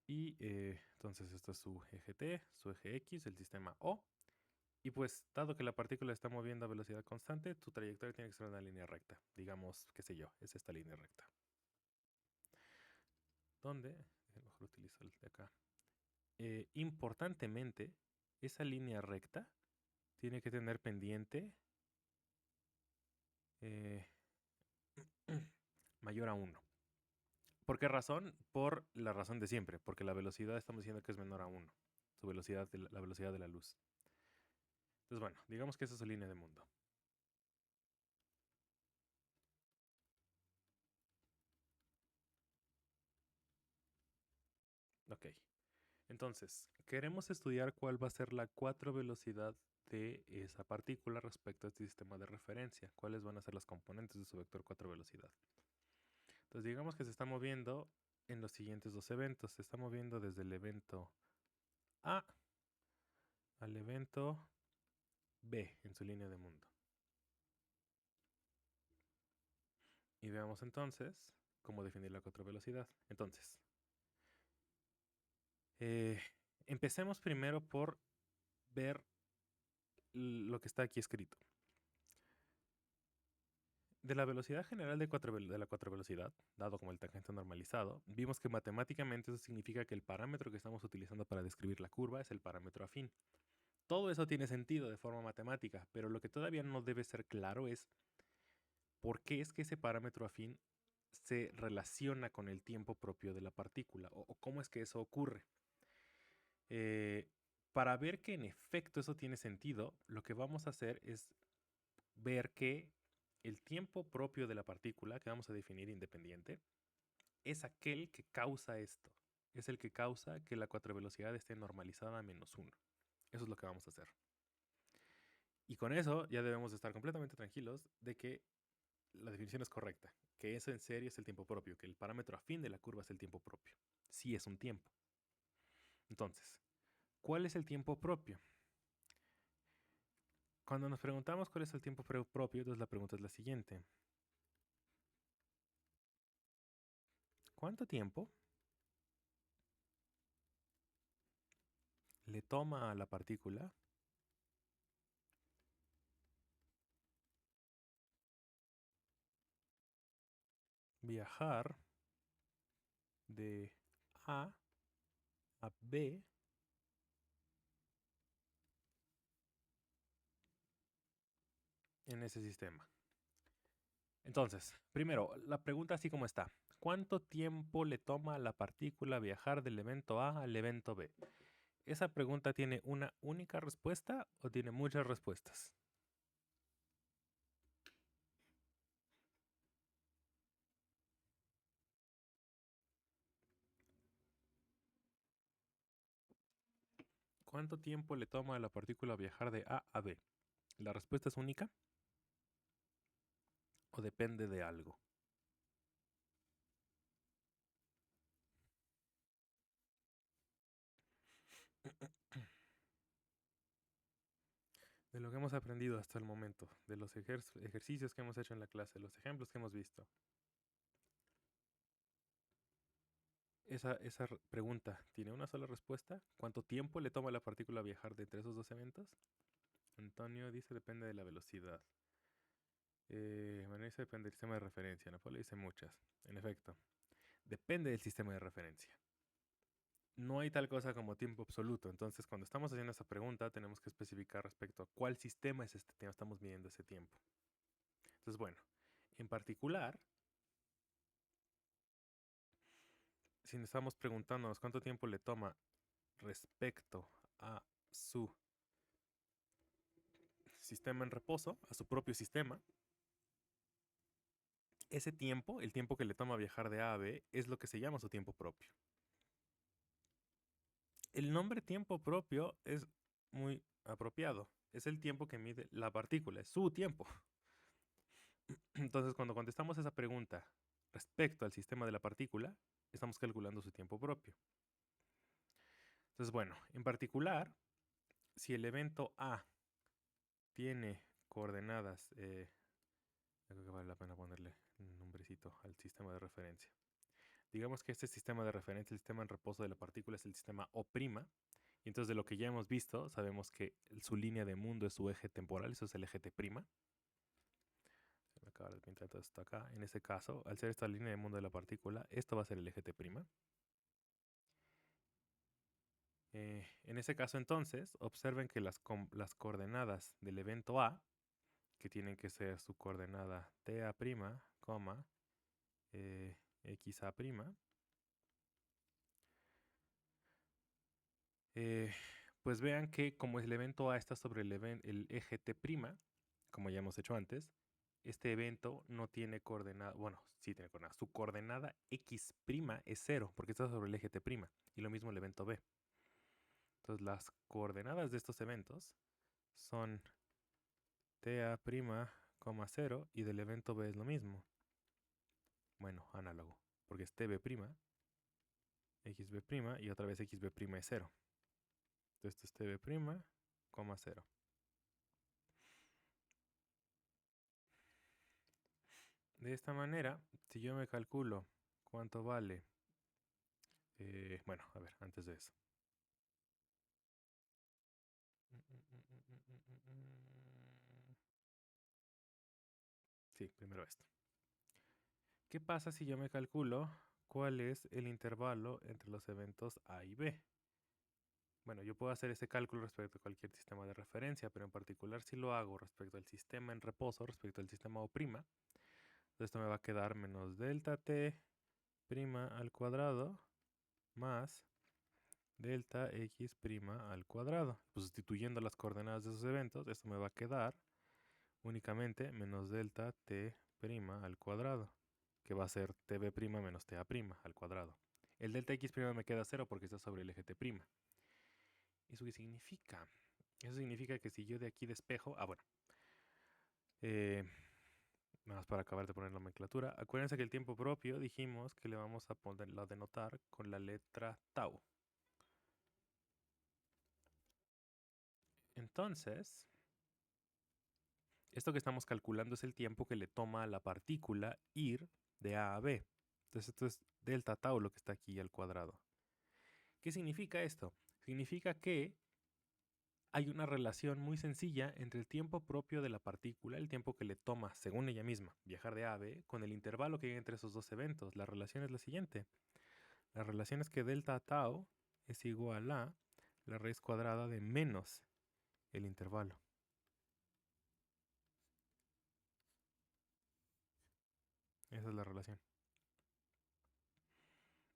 Y entonces esto es su eje T, su eje X, el sistema O. Y pues, dado que la partícula está moviendo a velocidad constante, tu trayectoria tiene que ser una línea recta. Digamos, qué sé yo, es esta línea recta. Donde, mejor utilizo el de acá. Importantemente, esa línea recta tiene que tener pendiente mayor a 1. ¿Por qué razón? Por la razón de siempre, porque la velocidad estamos diciendo que es menor a 1, su velocidad, la velocidad de la luz. Entonces, bueno, digamos que esa es su línea de mundo. Ok, entonces, queremos estudiar cuál va a ser la 4 velocidad de esa partícula respecto a este sistema de referencia. ¿Cuáles van a ser las componentes de su vector 4 velocidad? Entonces, digamos que se está moviendo en los siguientes dos eventos. Se está moviendo desde el evento A al evento B en su línea de mundo. Y veamos entonces cómo definir la 4 velocidad. Entonces, empecemos primero por ver lo que está aquí escrito. De la velocidad general de la 4 velocidad, dado como el tangente normalizado, vimos que matemáticamente eso significa que el parámetro que estamos utilizando para describir la curva es el parámetro afín. Todo eso tiene sentido de forma matemática, pero lo que todavía no debe ser claro es por qué es que ese parámetro afín se relaciona con el tiempo propio de la partícula o cómo es que eso ocurre. Eh, para ver que en efecto eso tiene sentido, lo que vamos a hacer es ver que el tiempo propio de la partícula, que vamos a definir independiente, es aquel que causa esto. Es el que causa que la cuatro velocidad esté normalizada a -1. Eso es lo que vamos a hacer. Y con eso ya debemos estar completamente tranquilos de que la definición es correcta, que eso en serio es el tiempo propio, que el parámetro afín de la curva es el tiempo propio. Sí es un tiempo. Entonces, ¿cuál es el tiempo propio? Cuando nos preguntamos cuál es el tiempo propio, entonces la pregunta es la siguiente. ¿Cuánto tiempo le toma a la partícula viajar de A a B en ese sistema? Entonces, primero, la pregunta así como está. ¿Cuánto tiempo le toma a la partícula viajar del evento A al evento B? ¿Esa pregunta tiene una única respuesta o tiene muchas respuestas? ¿Cuánto tiempo le toma a la partícula viajar de A a B? ¿La respuesta es única o depende de algo? De lo que hemos aprendido hasta el momento, de los ejercicios que hemos hecho en la clase, los ejemplos que hemos visto. Esa pregunta tiene una sola respuesta. ¿Cuánto tiempo le toma a la partícula viajar de entre esos dos eventos? Antonio dice depende de la velocidad. Vanessa depende del sistema de referencia. Napoli dice muchas. En efecto, depende del sistema de referencia. No hay tal cosa como tiempo absoluto. Entonces, cuando estamos haciendo esa pregunta, tenemos que especificar respecto a cuál sistema es este tema, estamos midiendo ese tiempo. Entonces, bueno, en particular, si nos estamos preguntándonos cuánto tiempo le toma respecto a su sistema en reposo, a su propio sistema, ese tiempo, el tiempo que le toma viajar de A a B, es lo que se llama su tiempo propio. El nombre tiempo propio es muy apropiado. Es el tiempo que mide la partícula, es su tiempo. Entonces, cuando contestamos esa pregunta respecto al sistema de la partícula, estamos calculando su tiempo propio. Entonces, bueno, en particular, si el evento A tiene coordenadas, creo que vale la pena ponerle un nombrecito al sistema de referencia. Digamos que este sistema de referencia, el sistema en reposo de la partícula, es el sistema O'. Y entonces de lo que ya hemos visto, sabemos que su línea de mundo es su eje temporal, eso es el eje T'. Se me acaba de pintar todo esto acá. En este caso, al ser esta línea de mundo de la partícula, esto va a ser el eje T'. En ese caso entonces, observen que las coordenadas del evento A, que tienen que ser su coordenada TA', XA', pues vean que como el evento A está sobre el eje T', como ya hemos hecho antes, este evento no tiene coordenada, bueno, sí tiene coordenada, su coordenada X' es 0, porque está sobre el eje T', y lo mismo el evento B. Entonces las coordenadas de estos eventos son TA', 0, y del evento B es lo mismo. Bueno, análogo, porque es TB', XB', y otra vez XB' es 0. Entonces esto es TB', 0. De esta manera, si yo me calculo cuánto vale, bueno, a ver, antes de eso. Sí, primero esto. ¿Qué pasa si yo me calculo cuál es el intervalo entre los eventos A y B? Bueno, yo puedo hacer ese cálculo respecto a cualquier sistema de referencia, pero en particular si lo hago respecto al sistema en reposo, respecto al sistema O', esto me va a quedar menos delta t' al cuadrado más delta x' al cuadrado. Pues sustituyendo las coordenadas de esos eventos, esto me va a quedar únicamente menos delta t' al cuadrado, que va a ser tb' menos ta' al cuadrado. El delta x' me queda 0 porque está sobre el eje t'. ¿Eso qué significa? Eso significa que si yo de aquí despejo... bueno. Nada más para acabar de poner la nomenclatura. Acuérdense que el tiempo propio dijimos que le vamos a ponerlo a denotar con la letra tau. Entonces, esto que estamos calculando es el tiempo que le toma a la partícula ir de A a B. Entonces esto es delta tau, lo que está aquí al cuadrado. ¿Qué significa esto? Significa que hay una relación muy sencilla entre el tiempo propio de la partícula, el tiempo que le toma, según ella misma, viajar de A a B, con el intervalo que hay entre esos dos eventos. La relación es la siguiente. La relación es que delta tau es igual a la raíz cuadrada de menos el intervalo. Esa es la relación.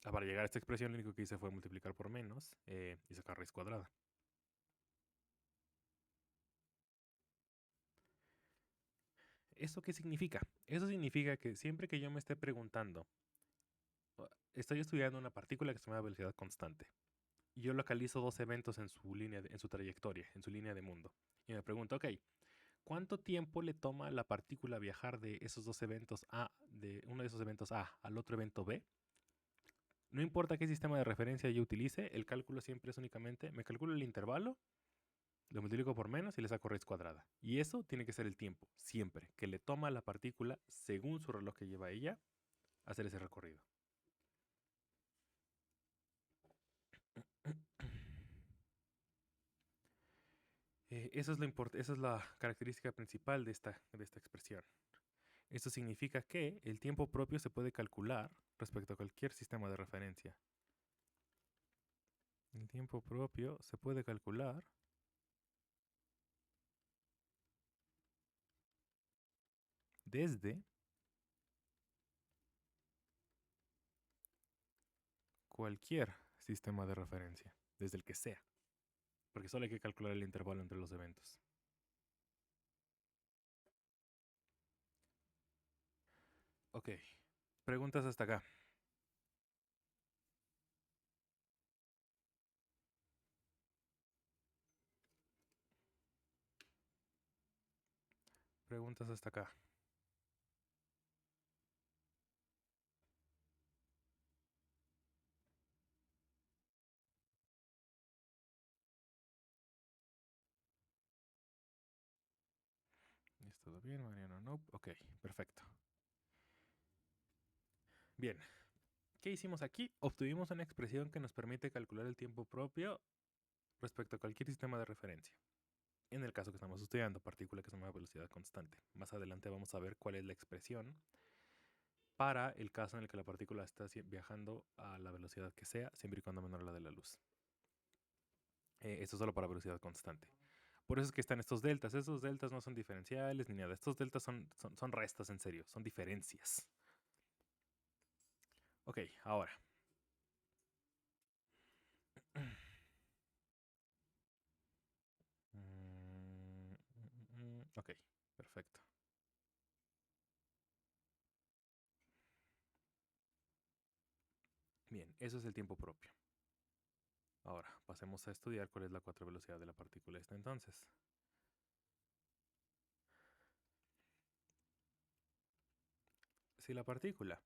Para llegar a esta expresión, lo único que hice fue multiplicar por menos y sacar raíz cuadrada. ¿Eso qué significa? Eso significa que siempre que yo me esté preguntando, estoy estudiando una partícula que se llama velocidad constante, y yo localizo dos eventos en su en su trayectoria, en su línea de mundo, y me pregunto, ok, ¿cuánto tiempo le toma a la partícula viajar de esos dos eventos A, de uno de esos eventos A al otro evento B? No importa qué sistema de referencia yo utilice, el cálculo siempre es únicamente, me calculo el intervalo, lo multiplico por menos y le saco raíz cuadrada. Y eso tiene que ser el tiempo, siempre, que le toma a la partícula, según su reloj que lleva ella, hacer ese recorrido. Esa es la característica principal de esta expresión. Esto significa que el tiempo propio se puede calcular respecto a cualquier sistema de referencia. El tiempo propio se puede calcular desde cualquier sistema de referencia, desde el que sea, porque solo hay que calcular el intervalo entre los eventos. Ok, preguntas hasta acá. Preguntas hasta acá. ¿Es todo bien, Mariano? No. Ok, perfecto. Bien, ¿qué hicimos aquí? Obtuvimos una expresión que nos permite calcular el tiempo propio respecto a cualquier sistema de referencia. En el caso que estamos estudiando, partícula que se llama velocidad constante. Más adelante vamos a ver cuál es la expresión para el caso en el que la partícula está viajando a la velocidad que sea, siempre y cuando menor a la de la luz. Esto es solo para velocidad constante. Por eso es que están estos deltas. Estos deltas no son diferenciales ni nada. Estos deltas son restas en serio, son diferencias. Ok, ahora. Ok, perfecto. Bien, eso es el tiempo propio. Ahora, pasemos a estudiar cuál es la cuatro velocidad de la partícula esta entonces. Si la partícula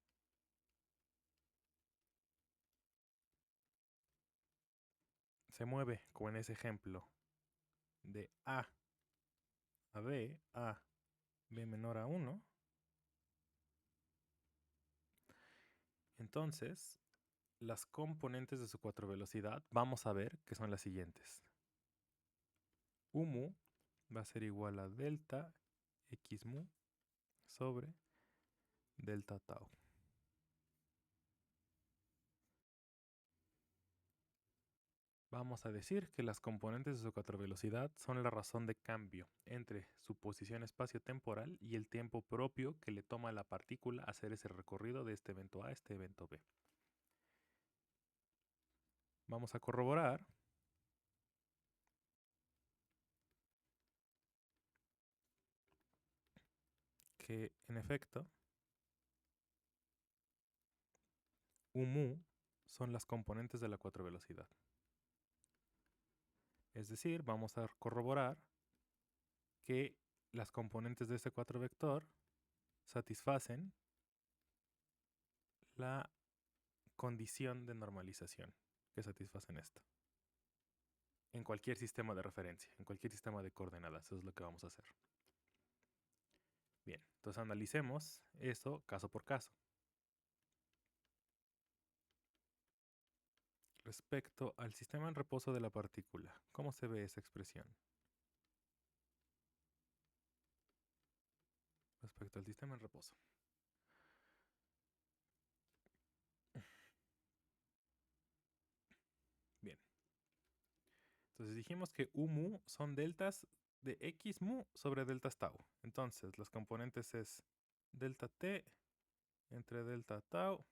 se mueve, como en ese ejemplo, de A a B menor a 1, entonces las componentes de su cuatro velocidad vamos a ver que son las siguientes. U mu va a ser igual a delta x mu sobre delta tau. Vamos a decir que las componentes de su cuatro velocidad son la razón de cambio entre su posición espacio-temporal y el tiempo propio que le toma a la partícula hacer ese recorrido de este evento A a este evento B. Vamos a corroborar que, en efecto, U mu son las componentes de la cuatro velocidad. Es decir, vamos a corroborar que las componentes de este 4 vector satisfacen la condición de normalización que satisfacen esto. En cualquier sistema de referencia, en cualquier sistema de coordenadas, eso es lo que vamos a hacer. Bien, entonces analicemos eso caso por caso. Respecto al sistema en reposo de la partícula, ¿cómo se ve esa expresión? Respecto al sistema en reposo. Bien. Entonces dijimos que U mu son deltas de X mu sobre deltas tau. Entonces las componentes es delta T entre delta tau,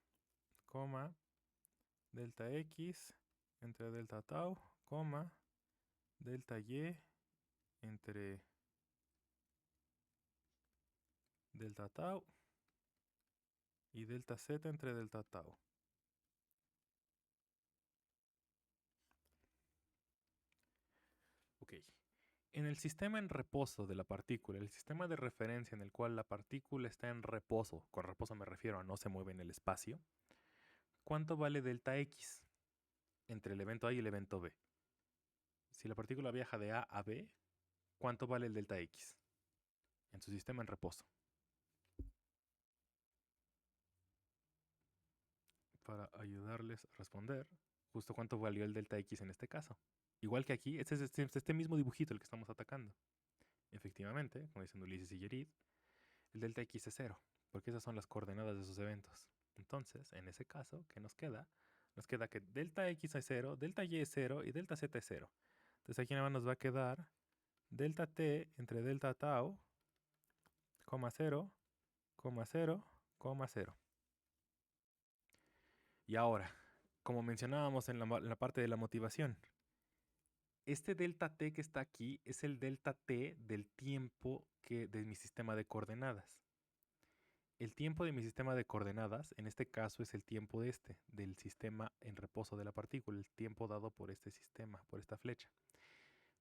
coma, delta X entre delta tau, coma, delta Y entre delta tau y delta Z entre delta tau. Ok. En el sistema en reposo de la partícula, el sistema de referencia en el cual la partícula está en reposo, con reposo me refiero a no se mueve en el espacio, ¿cuánto vale delta X entre el evento A y el evento B? Si la partícula viaja de A a B, ¿cuánto vale el delta X en su sistema en reposo? Para ayudarles a responder, justo cuánto valió el delta X en este caso. Igual que aquí, este es este mismo dibujito el que estamos atacando. Efectivamente, como dicen Ulises y Yerid, el delta X es 0, porque esas son las coordenadas de esos eventos. Entonces, en ese caso, ¿qué nos queda? Nos queda que delta X es 0, delta Y es 0 y delta Z es 0. Entonces aquí nada más nos va a quedar delta T entre delta tau, 0, 0, 0. Y ahora, como mencionábamos en la parte de la motivación, este delta t que está aquí es el delta t del tiempo de mi sistema de coordenadas. El tiempo de mi sistema de coordenadas, en este caso, es el tiempo del sistema en reposo de la partícula, el tiempo dado por este sistema, por esta flecha.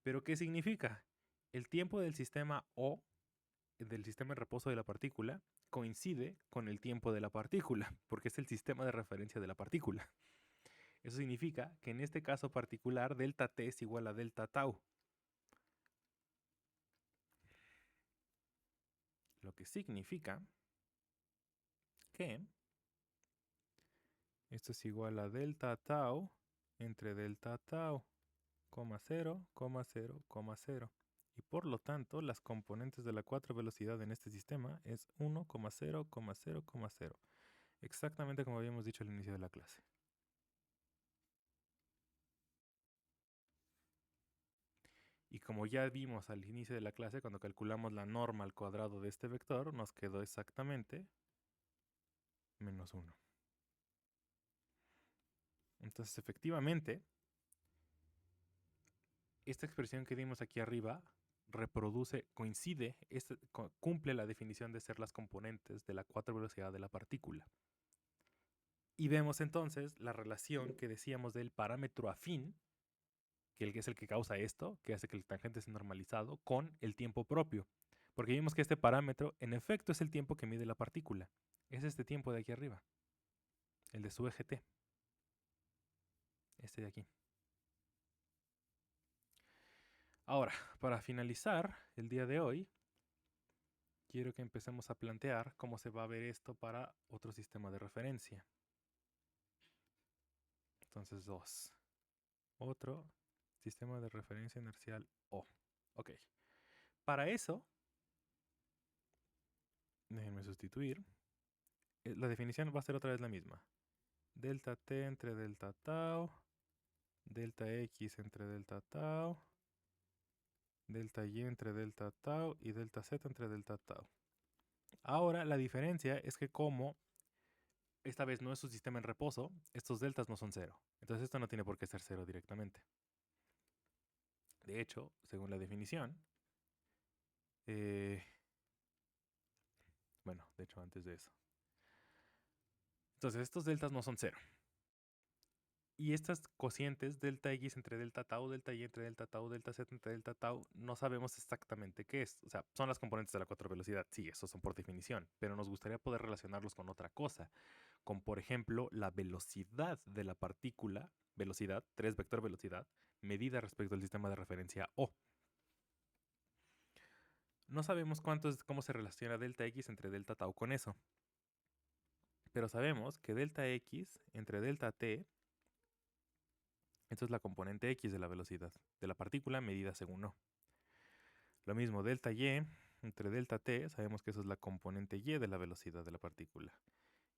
¿Pero qué significa? El tiempo del sistema O, del sistema en reposo de la partícula, coincide con el tiempo de la partícula, porque es el sistema de referencia de la partícula. Eso significa que en este caso particular, delta t es igual a delta tau. Lo que significa que esto es igual a delta tau entre delta tau, 0, 0, 0. Y por lo tanto, las componentes de la 4 velocidad en este sistema es 1, 0, 0, 0. Exactamente como habíamos dicho al inicio de la clase. Y como ya vimos al inicio de la clase, cuando calculamos la norma al cuadrado de este vector, nos quedó exactamente menos 1. Entonces, efectivamente, esta expresión que dimos aquí arriba reproduce, coincide, cumple la definición de ser las componentes de la 4 velocidad de la partícula. Y vemos entonces la relación que decíamos del parámetro afín, que es el que causa esto, que hace que el tangente sea normalizado, con el tiempo propio. Porque vimos que este parámetro, en efecto, es el tiempo que mide la partícula. Es este tiempo de aquí arriba, el de su eje t. Este de aquí. Ahora, para finalizar el día de hoy, quiero que empecemos a plantear cómo se va a ver esto para otro sistema de referencia. Entonces, 2. Otro sistema de referencia inercial O. Ok. Para eso, déjenme sustituir. La definición va a ser otra vez la misma. Delta t entre delta tau, delta X entre delta tau, delta Y entre delta tau y delta Z entre delta tau. Ahora la diferencia es que como esta vez no es un sistema en reposo, estos deltas no son cero. Entonces esto no tiene por qué ser cero directamente. De hecho, según la definición, bueno, de hecho antes de eso. Entonces estos deltas no son cero. Y estas cocientes, delta X entre delta tau, delta Y entre delta tau, delta Z entre delta tau, no sabemos exactamente qué es. O sea, son las componentes de la 4 velocidad. Sí, esos son por definición. Pero nos gustaría poder relacionarlos con otra cosa. Con, por ejemplo, la velocidad de la partícula, velocidad, 3 vector velocidad, medida respecto al sistema de referencia O. No sabemos cómo se relaciona delta X entre delta tau con eso. Pero sabemos que delta X entre delta T, esto es la componente X de la velocidad de la partícula medida según O. Lo mismo, delta Y entre delta T, sabemos que eso es la componente Y de la velocidad de la partícula.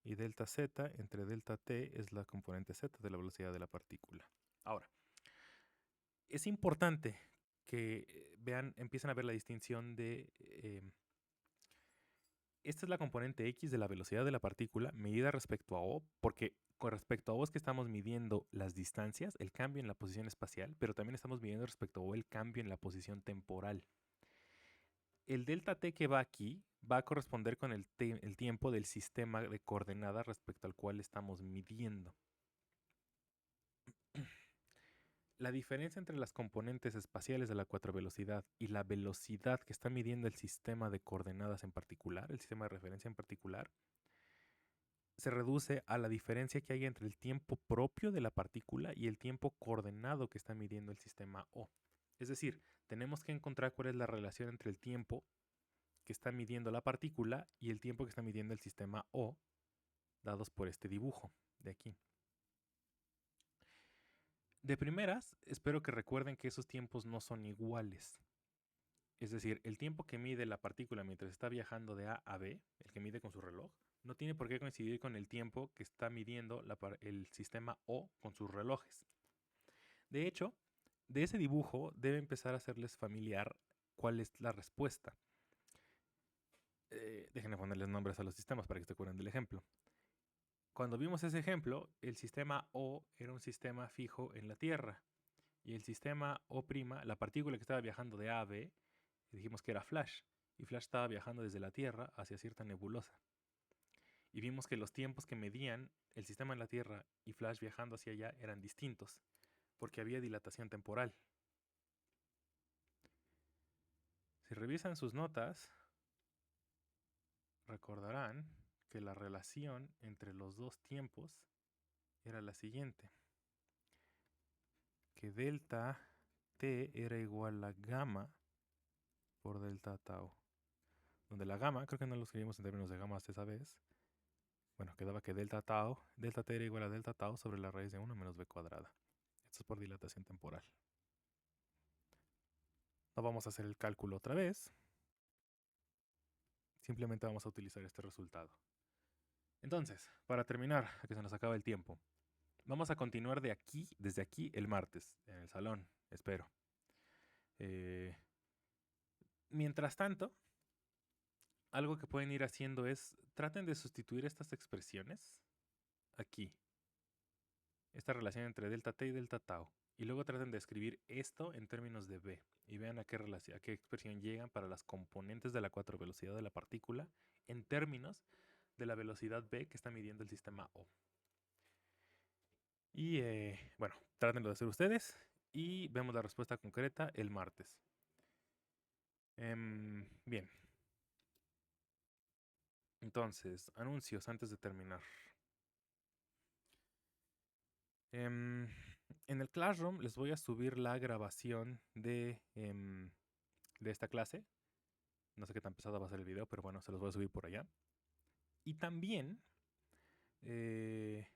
Y delta Z entre delta T es la componente Z de la velocidad de la partícula. Ahora, es importante que empiecen a ver la distinción de... esta es la componente X de la velocidad de la partícula medida respecto a O, porque con respecto a O es que estamos midiendo las distancias, el cambio en la posición espacial, pero también estamos midiendo respecto a O el cambio en la posición temporal. El delta t que va aquí va a corresponder con el tiempo del sistema de coordenadas respecto al cual estamos midiendo. La diferencia entre las componentes espaciales de la 4 velocidad y la velocidad que está midiendo el sistema de coordenadas en particular, el sistema de referencia en particular, se reduce a la diferencia que hay entre el tiempo propio de la partícula y el tiempo coordenado que está midiendo el sistema O. Es decir, tenemos que encontrar cuál es la relación entre el tiempo que está midiendo la partícula y el tiempo que está midiendo el sistema O, dados por este dibujo de aquí. De primeras, espero que recuerden que esos tiempos no son iguales. Es decir, el tiempo que mide la partícula mientras está viajando de A a B, el que mide con su reloj, no tiene por qué coincidir con el tiempo que está midiendo el sistema O con sus relojes. De hecho, de ese dibujo debe empezar a hacerles familiar cuál es la respuesta. Déjenme ponerles nombres a los sistemas para que se acuerden del ejemplo. Cuando vimos ese ejemplo, el sistema O era un sistema fijo en la Tierra. Y el sistema O', la partícula que estaba viajando de A a B, dijimos que era Flash. Y Flash estaba viajando desde la Tierra hacia cierta nebulosa. Y vimos que los tiempos que medían el sistema en la Tierra y Flash viajando hacia allá eran distintos, porque había dilatación temporal. Si revisan sus notas, recordarán que la relación entre los dos tiempos era la siguiente. Que delta t era igual a gamma por delta tau. Donde la gamma, creo que no lo escribimos en términos de gamma hasta esa vez. Bueno, quedaba que delta t era igual a delta tau sobre la raíz de 1 menos b cuadrada. Esto es por dilatación temporal. No vamos a hacer el cálculo otra vez. Simplemente vamos a utilizar este resultado. Entonces, para terminar, a que se nos acaba el tiempo, vamos a continuar desde aquí, el martes, en el salón, espero. Mientras tanto, algo que pueden ir haciendo es, traten de sustituir estas expresiones aquí. Esta relación entre delta t y delta tau. Y luego traten de escribir esto en términos de b. Y vean a qué expresión llegan para las componentes de la 4 velocidad de la partícula en términos de la velocidad b que está midiendo el sistema O. Y bueno, trátenlo de hacer ustedes y vemos la respuesta concreta el martes. Bien. Entonces, anuncios antes de terminar. En el Classroom les voy a subir la grabación de esta clase. No sé qué tan pesado va a ser el video, pero bueno, se los voy a subir por allá. Y también, en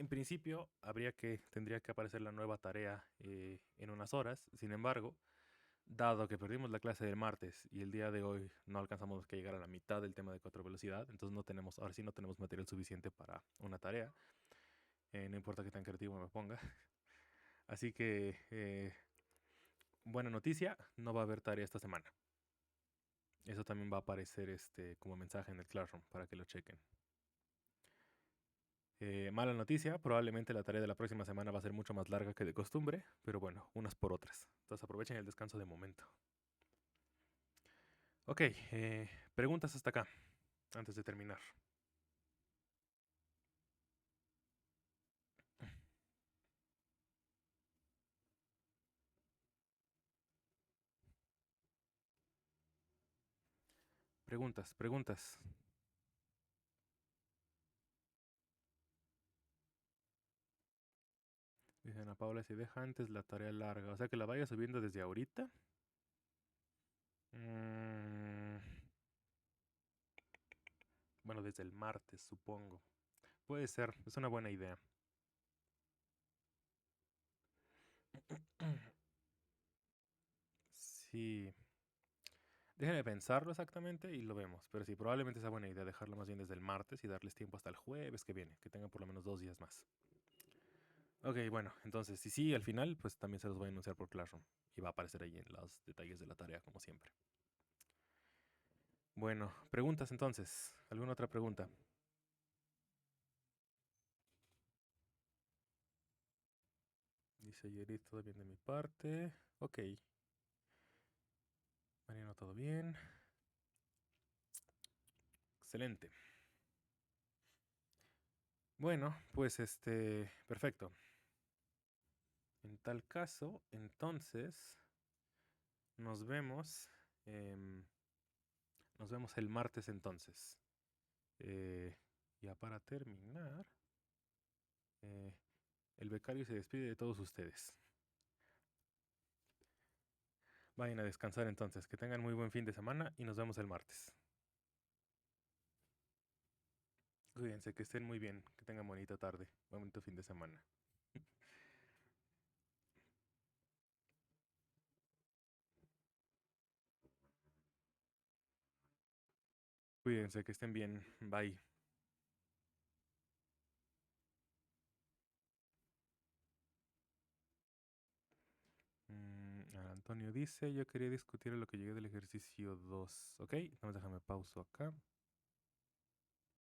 principio, tendría que aparecer la nueva tarea en unas horas. Sin embargo, dado que perdimos la clase del martes y el día de hoy no alcanzamos que llegar a la mitad del tema de 4 velocidad, entonces ahora sí no tenemos material suficiente para una tarea. No importa qué tan creativo me ponga. Así que, buena noticia, no va a haber tarea esta semana. Eso también va a aparecer como mensaje en el Classroom para que lo chequen. Mala noticia, probablemente la tarea de la próxima semana va a ser mucho más larga que de costumbre, pero bueno, unas por otras. Entonces aprovechen el descanso de momento. Ok, preguntas hasta acá, antes de terminar. Preguntas, preguntas. Dice Ana Paula, si deja antes la tarea larga, o sea que la vaya subiendo desde ahorita. Mm, bueno, desde el martes, supongo. Puede ser, es una buena idea. Sí, déjenme pensarlo exactamente y lo vemos. Pero sí, probablemente sea buena idea dejarlo más bien desde el martes y darles tiempo hasta el jueves que viene, que tengan por lo menos 2 días más. Ok, bueno, entonces, si sí, al final, pues también se los voy a anunciar por Classroom. Y va a aparecer ahí en los detalles de la tarea, como siempre. Bueno, preguntas entonces. ¿Alguna otra pregunta? Dice Yerit, todo bien de mi parte. Ok. Mariano, todo bien. Excelente. Bueno, pues perfecto. En tal caso, entonces, nos vemos. em, nos vemos el martes entonces. Ya para terminar, eh, el becario se despide de todos ustedes. Vayan a descansar entonces. Que tengan muy buen fin de semana y nos vemos el martes. Cuídense, que estén muy bien. Que tengan bonita tarde. Bonito fin de semana. Cuídense, que estén bien. Bye. Antonio dice, yo quería discutir lo que llegué del ejercicio 2. Ok, entonces déjame pauso acá.